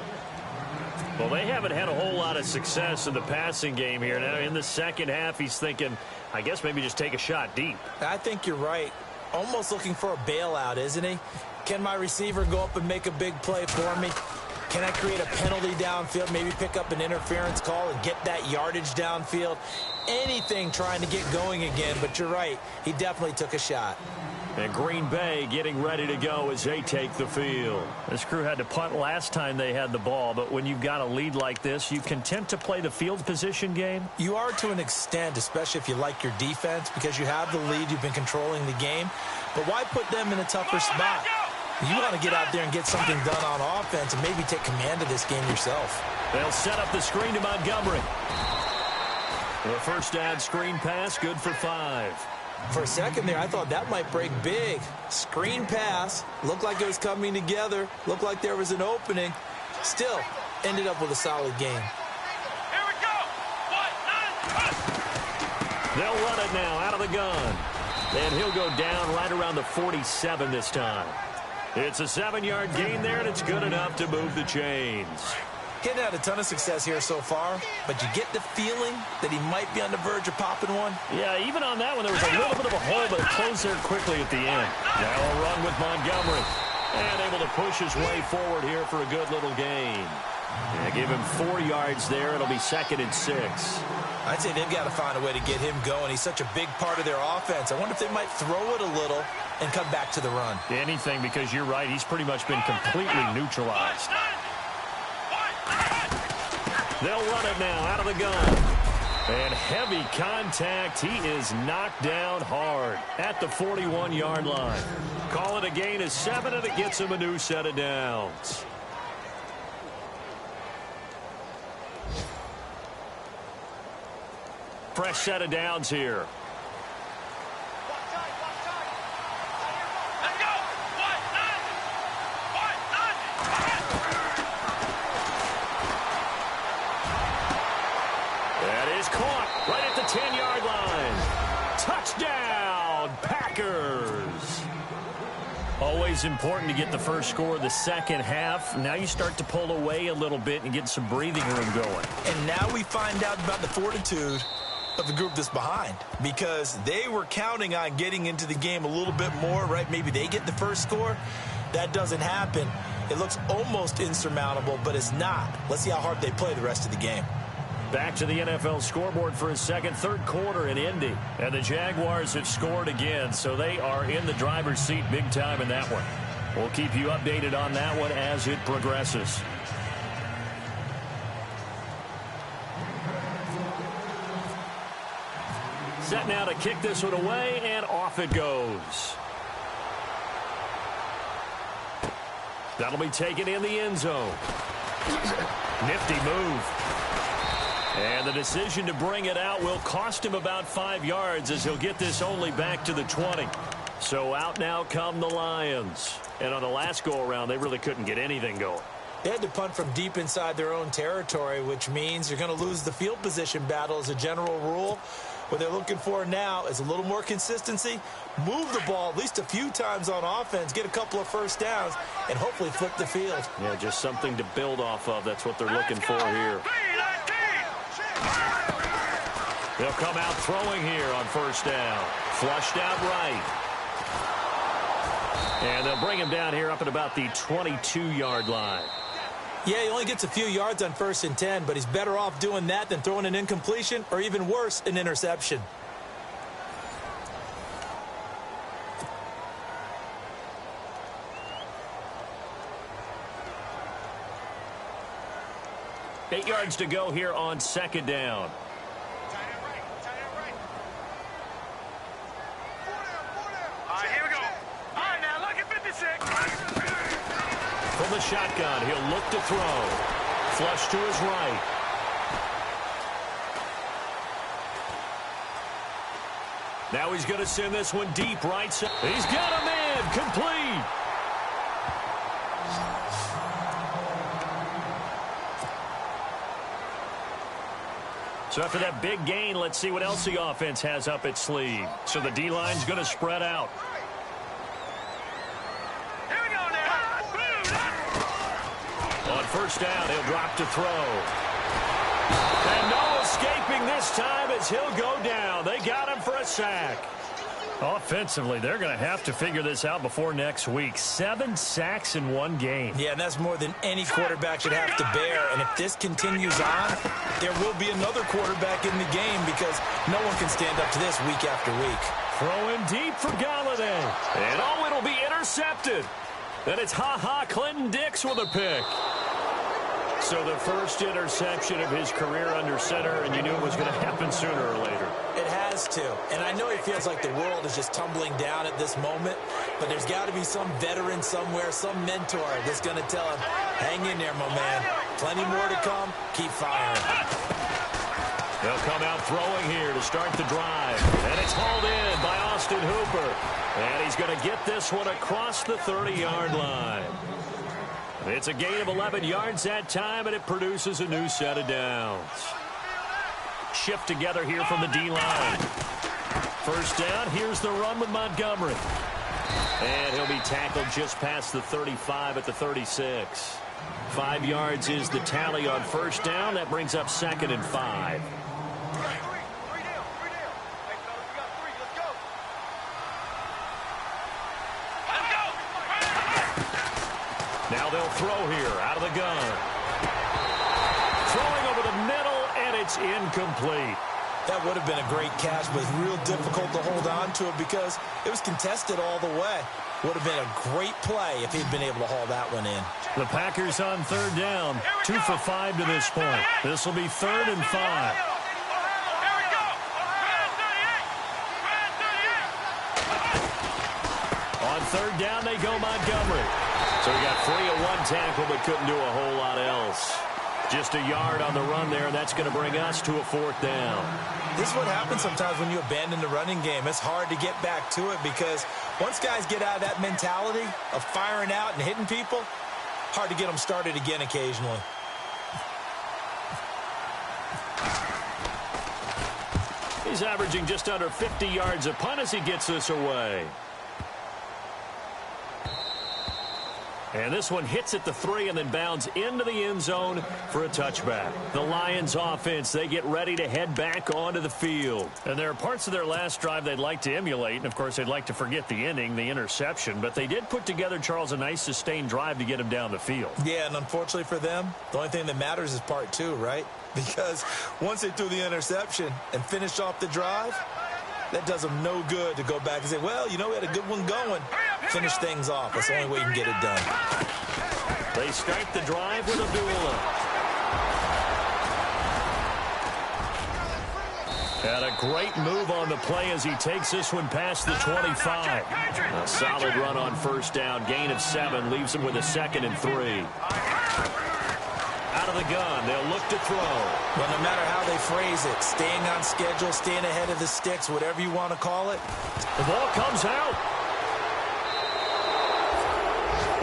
[SPEAKER 1] Well, they haven't had a whole lot of success in the passing game here. Now in the second half, he's thinking, I guess maybe just take a shot deep.
[SPEAKER 2] I think you're right. Almost looking for a bailout, isn't he? Can my receiver go up and make a big play for me? Can I create a penalty downfield, maybe pick up an interference call and get that yardage downfield? Anything trying to get going again, but you're right. He definitely took a shot.
[SPEAKER 1] And Green Bay getting ready to go as they take the field. This crew had to punt last time they had the ball, but when you've got a lead like this, you content to play the field position game?
[SPEAKER 2] You are to an extent, especially if you like your defense, because you have the lead, you've been controlling the game. But why put them in a tougher spot? You want to get out there and get something done on offense and maybe take command of this game yourself.
[SPEAKER 1] They'll set up the screen to Montgomery. The 1st down screen pass, good for 5.
[SPEAKER 2] For a second there, I thought that might break big. Screen pass, looked like it was coming together, looked like there was an opening. Still, ended up with a solid game.
[SPEAKER 3] Here we go. 1, 9,
[SPEAKER 1] They'll run it now out of the gun. And he'll go down right around the 47 this time. It's a 7-yard gain there, and it's good enough to move the chains.
[SPEAKER 2] Getting had a ton of success here so far, but you get the feeling that he might be on the verge of popping one.
[SPEAKER 1] Yeah, even on that one, there was a little bit of a hole, but it closed there quickly at the end. Now a run with Montgomery. And able to push his way forward here for a good little gain. Yeah, give him 4 yards there. It'll be 2nd and 6.
[SPEAKER 2] I'd say they've got to find a way to get him going. He's such a big part of their offense. I wonder if they might throw it a little and come back to the run.
[SPEAKER 1] Anything, because you're right. He's pretty much been completely neutralized. They'll run it now out of the gun. And heavy contact. He is knocked down hard at the 41-yard line. Call it a gain of 7, and it gets him a new set of downs. Fresh set of downs here.
[SPEAKER 3] let's go. 1, 9, 1, 9.
[SPEAKER 1] That is caught right at the 10-yard line. Touchdown, Packers. Always always important to get the first score of the second half. Now you start to pull away a little bit and get some breathing room going.
[SPEAKER 2] And now we find out about the fortitude of the group that's behind, because they were counting on getting into the game a little bit more, right? Maybe they get the first score. That doesn't happen. It looks almost insurmountable, but it's not. Let's see how hard they play the rest of the game.
[SPEAKER 1] Back to the NFL scoreboard for a third quarter in Indy. And the Jaguars have scored again, so they are in the driver's seat big time in that one. We'll keep you updated on that one as it progresses. Set now to kick this one away, and off it goes. That'll be taken in the end zone. Nifty move. And the decision to bring it out will cost him about 5 yards, as he'll get this only back to the 20. So out now come the Lions. And on the last go-around, they really couldn't get anything going.
[SPEAKER 2] They had to punt from deep inside their own territory, which means you're going to lose the field position battle as a general rule. What they're looking for now is a little more consistency, move the ball at least a few times on offense, get a couple of first downs, and hopefully flip the field.
[SPEAKER 1] Yeah, just something to build off of. That's what they're looking for here. They'll come out throwing here on first down. Flushed out right. And they'll bring him down here up at about the 22-yard line.
[SPEAKER 2] Yeah, he only gets a few yards on 1st and 10, but he's better off doing that than throwing an incompletion, or even worse, an interception.
[SPEAKER 1] Eight yards to go here on second down.
[SPEAKER 3] All right, here we go. All right, now look at 56.
[SPEAKER 1] From the shotgun, he'll look to throw. Flush to his right. Now he's going to send this one deep right side. He's got a man. Complete. So after that big gain, let's see what else the offense has up its sleeve. So the D-line's going to spread out.
[SPEAKER 3] Here we go now.
[SPEAKER 1] On first down, he'll drop to throw. And no escaping this time as he'll go down. They got him for a sack. Offensively, they're going to have to figure this out before next week. 7 sacks in one game.
[SPEAKER 2] Yeah, and that's more than any quarterback should have to bear. And if this continues on, there will be another quarterback in the game, because no one can stand up to this week after week.
[SPEAKER 1] Throwing deep for Galladay. And oh, it'll be intercepted. Then it's Clinton Dix with a pick. So the first interception of his career under center, and you knew it was going to happen sooner or later.
[SPEAKER 2] It has to. And I know he feels like the world is just tumbling down at this moment, but there's got to be some veteran somewhere, some mentor that's going to tell him, hang in there, my man. Plenty more to come. Keep firing.
[SPEAKER 1] They'll come out throwing here to start the drive. And it's hauled in by Austin Hooper. And he's going to get this one across the 30-yard line. It's a gain of 11 yards that time, and it produces a new set of downs. Shift together here from the D-line. First down, here's the run with Montgomery. And he'll be tackled just past the 35 at the 36. 5 yards is the tally on first down. That brings up 2nd and 5. Now they'll throw here out of the gun. Throwing over the middle, and it's incomplete.
[SPEAKER 2] That would have been a great catch, but it's real difficult to hold on to it because it was contested all the way. Would have been a great play if he'd been able to haul that one in.
[SPEAKER 1] The Packers on third down, 2 for 5 to this point. This will be 3rd and 5.
[SPEAKER 3] Here we go.
[SPEAKER 1] On third down, they go Montgomery. So he got free of one tackle, but couldn't do a whole lot else. Just a yard on the run there, and that's going to bring us to a 4th down.
[SPEAKER 2] This is what happens sometimes when you abandon the running game. It's hard to get back to it because once guys get out of that mentality of firing out and hitting people, hard to get them started again occasionally.
[SPEAKER 1] He's averaging just under 50 yards a punt as he gets this away. And this one hits at the 3 and then bounds into the end zone for a touchback. The Lions offense, they get ready to head back onto the field. And there are parts of their last drive they'd like to emulate. And, of course, they'd like to forget the inning, the interception. But they did put together, Charles, a nice sustained drive to get him down the field.
[SPEAKER 2] Yeah, and unfortunately for them, the only thing that matters is part 2, right? Because once they threw the interception and finished off the drive, that does them no good to go back and say, well, you know, we had a good one going. Finish things off. That's the only way you can get it done.
[SPEAKER 1] They start the drive with a D4l. And a great move on the play as he takes this one past the 25. A solid run on first down. Gain of 7 leaves him with a 2nd and 3. Out of the gun, they'll look to throw.
[SPEAKER 2] Well, no matter how they phrase it, staying on schedule, staying ahead of the sticks, whatever you want to call it.
[SPEAKER 1] The ball comes out.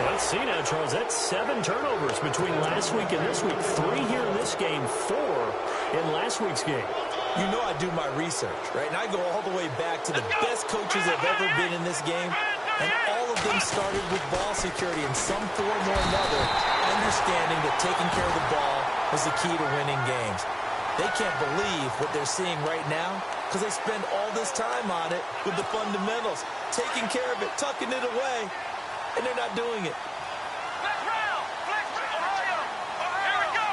[SPEAKER 1] Let's see now, Charles. That's 7 turnovers between last week and this week. 3 here in this game, 4 in last week's game.
[SPEAKER 2] You know I do my research, right? And I go all the way back to the best coaches that have ever been in this game. And all of them started with ball security in some form or another, understanding that taking care of the ball was the key to winning games. They can't believe what they're seeing right now because they spend all this time on it with the fundamentals, taking care of it, tucking it away, and they're not doing it.
[SPEAKER 3] Flex round! Flex round! Ohio! Here we go!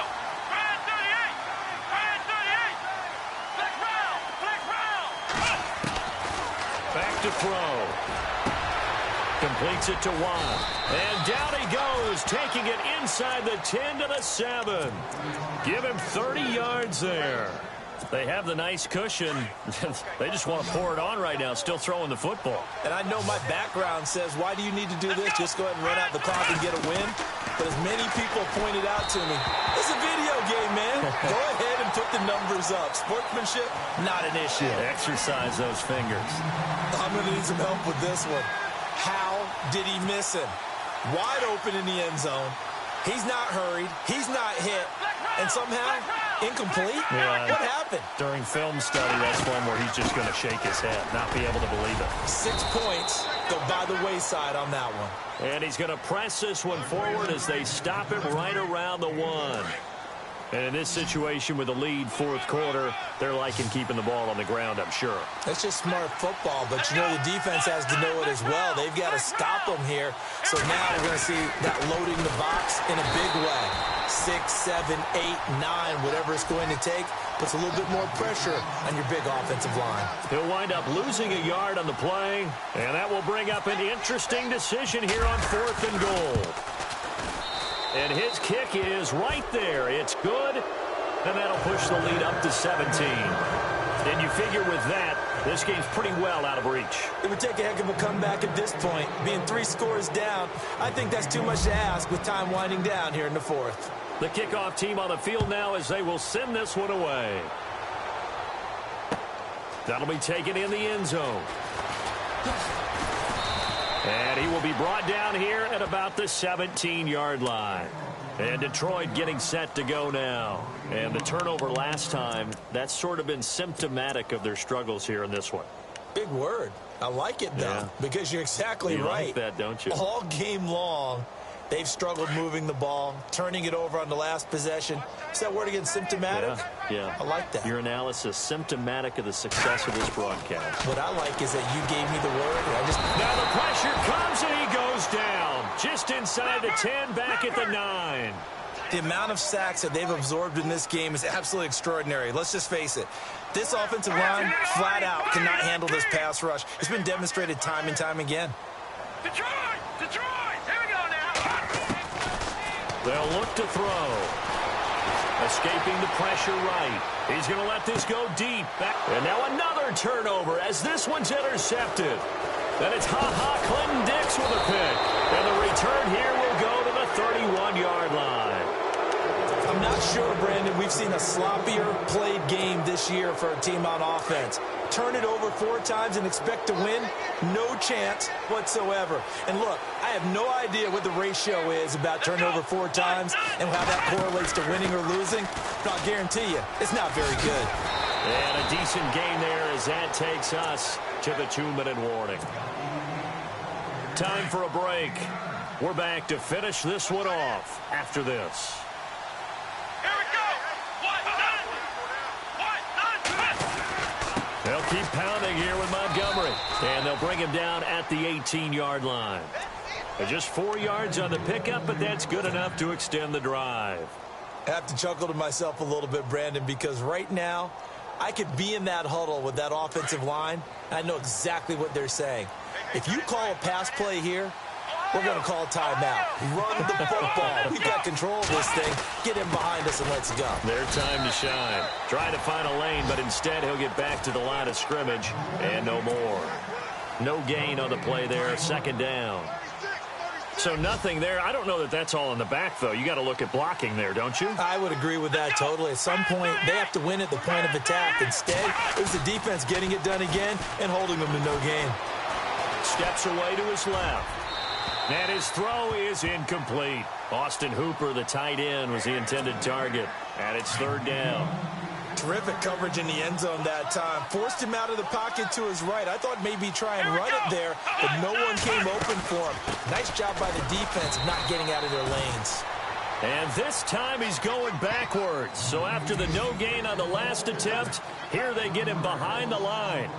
[SPEAKER 3] Brand 38! Brand 38! Flex round! Flex round!
[SPEAKER 1] Back to throw. Completes it to Watt. And down he goes, taking it inside the 10 to the 7. Give him 30 yards there. They have the nice cushion. They just want to pour it on right now, still throwing the football.
[SPEAKER 2] And I know my background says, why do you need to do this? Just go ahead and run out the clock and get a win. But as many people pointed out to me, it's a video game, man. Go ahead and put the numbers up. Sportsmanship, not an issue.
[SPEAKER 1] Exercise those fingers.
[SPEAKER 2] I'm going to need some help with this one. How did he miss him? Wide open in the end zone. He's not hurried. He's not hit. And somehow, incomplete?
[SPEAKER 1] Yeah.
[SPEAKER 2] What happened?
[SPEAKER 1] During film study, that's one where he's just going to shake his head, not be able to believe it.
[SPEAKER 2] 6 points go by the wayside on that one.
[SPEAKER 1] And he's going to press this one forward as they stop him right around the 1. And in this situation with the lead, 4th quarter, they're liking keeping the ball on the ground, I'm sure.
[SPEAKER 2] That's just smart football, but you know the defense has to know it as well. They've got to stop them here. So now we're going to see that loading the box in a big way. 6, 7, 8, 9, whatever it's going to take, puts a little bit more pressure on your big offensive line.
[SPEAKER 1] He'll wind up losing a yard on the play, and that will bring up an interesting decision here on 4th and goal. And his kick is right there. It's good, and that'll push the lead up to 17. And you figure with that, this game's pretty well out of reach.
[SPEAKER 2] It would take a heck of a comeback at this point. Being 3 scores down, I think that's too much to ask with time winding down here in the 4th.
[SPEAKER 1] The kickoff team on the field now as they will send this one away. That'll be taken in the end zone. And he will be brought down here at about the 17-yard line. And Detroit getting set to go now. And the turnover last time, that's sort of been symptomatic of their struggles here in this one.
[SPEAKER 2] Big word. I like it, though, because you're exactly right.
[SPEAKER 1] You like that, don't you?
[SPEAKER 2] All game long, they've struggled moving the ball, turning it over on the last possession. Is that word again, symptomatic?
[SPEAKER 1] Yeah.
[SPEAKER 2] I like that.
[SPEAKER 1] Your analysis, symptomatic of the success of this broadcast.
[SPEAKER 2] What I like is that you gave me the word.
[SPEAKER 1] Now the pressure comes and he goes down. Just inside the 10, back at the 9.
[SPEAKER 2] The amount of sacks that they've absorbed in this game is absolutely extraordinary. Let's just face it. This offensive line, flat out, cannot handle this pass rush. It's been demonstrated time and time again.
[SPEAKER 3] Detroit! Detroit! Here we go now!
[SPEAKER 1] They'll look to throw. Escaping the pressure right. He's going to let this go deep. And now another turnover as this one's intercepted. Then it's Clinton Dix with a pick. And the return here will go to the 31-yard line.
[SPEAKER 2] I'm not sure, Brandon, we've seen a sloppier played game this year for a team on offense. Turn it over 4 times and expect to win? No chance whatsoever. And look, I have no idea what the ratio is about turnover 4 times and how that correlates to winning or losing. But I'll guarantee you, it's not very good.
[SPEAKER 1] And a decent gain there as that takes us to the 2-minute warning. Time for a break. We're back to finish this one off after this.
[SPEAKER 3] Here we go.
[SPEAKER 1] They'll keep pounding here with Montgomery. And they'll bring him down at the 18-yard line. Just 4 yards on the pickup, but that's good enough to extend the drive.
[SPEAKER 2] I have to chuckle to myself a little bit, Brandon, because right now I could be in that huddle with that offensive line, and I know exactly what they're saying. If you call a pass play here, we're going to call a timeout. Run the football. We've got control of this thing. Get him behind us and let's go.
[SPEAKER 1] Their time to shine. Trying to find a lane, but instead he'll get back to the line of scrimmage and no more. No gain on the play there. Second down. So nothing there. I don't know that that's all in the back, though. You got to look at blocking there, don't you?
[SPEAKER 2] I would agree with that totally. At some point, they have to win at the point of attack. Instead, it was the defense getting it done again and holding them to no gain.
[SPEAKER 1] Steps away to his left. And his throw is incomplete. Austin Hooper, the tight end, was the intended target. And it's third down.
[SPEAKER 2] Terrific coverage in the end zone that time. Forced him out of the pocket to his right. I thought maybe try and run it there, but no one came open for him. Nice job by the defense of not getting out of their lanes.
[SPEAKER 1] And this time he's going backwards. So after the no gain on the last attempt, here they get him behind the line.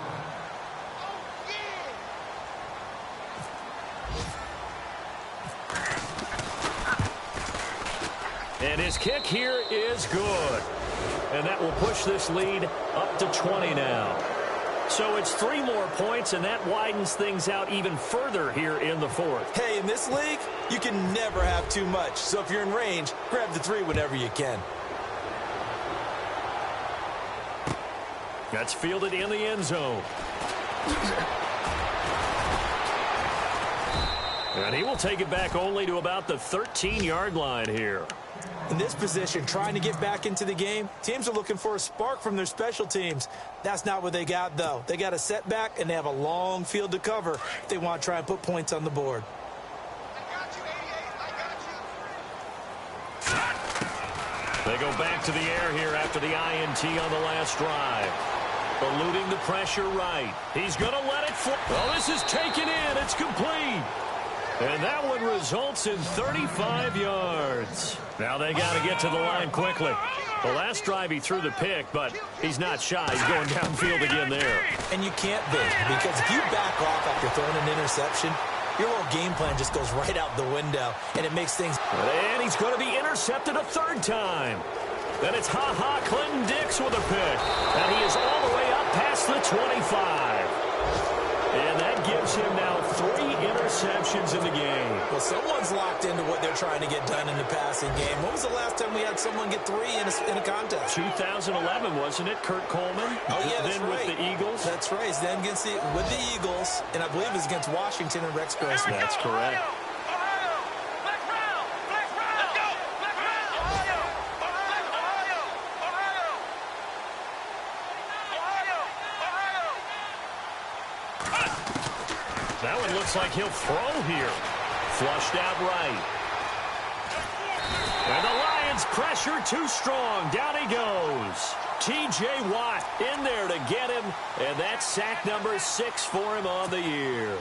[SPEAKER 1] And his kick here is good. And that will push this lead up to 20 now. So it's 3 more points, and that widens things out even further here in the fourth.
[SPEAKER 2] Hey, in this league, you can never have too much. So if you're in range, grab the 3 whenever you can.
[SPEAKER 1] That's fielded in the end zone. And he will take it back only to about the 13-yard line here.
[SPEAKER 2] In this position, trying to get back into the game, teams are looking for a spark from their special teams. That's not what they got, though. They got a setback, and they have a long field to cover if they want to try and put points on the board.
[SPEAKER 1] They go back to the air here after the INT on the last drive. Eluding the pressure right. He's going to let it fly. Well, this is taken in. It's complete. And that one results in 35 yards. Now they got to get to the line quickly. The last drive he threw the pick, but he's not shy. He's going downfield again there.
[SPEAKER 2] And you can't be, because if you back off after throwing an interception, your whole game plan just goes right out the window, and it makes things...
[SPEAKER 1] And he's going to be intercepted a third time. Then it's Ha-Ha Clinton Dix with a pick. And he is all the way up past the 25. And that gives him now 3 interceptions in the game.
[SPEAKER 2] Well, someone's locked into what they're trying to get done in the passing game. When was the last time we had someone get 3 in a contest?
[SPEAKER 1] 2011, wasn't it? Kurt Coleman?
[SPEAKER 2] Oh, yeah, that's
[SPEAKER 1] then
[SPEAKER 2] right.
[SPEAKER 1] With the Eagles?
[SPEAKER 2] That's right. Then with the Eagles, and I believe it was against Washington and Rex Grossman.
[SPEAKER 1] That's correct. That one looks like he'll throw here. Flushed out right. And the Lions pressure too strong. Down he goes. T.J. Watt in there to get him. And that's sack number 6 for him on the year.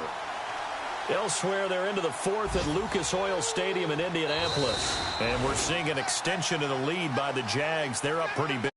[SPEAKER 1] Elsewhere, they're into the fourth at Lucas Oil Stadium in Indianapolis. And we're seeing an extension of the lead by the Jags. They're up pretty big.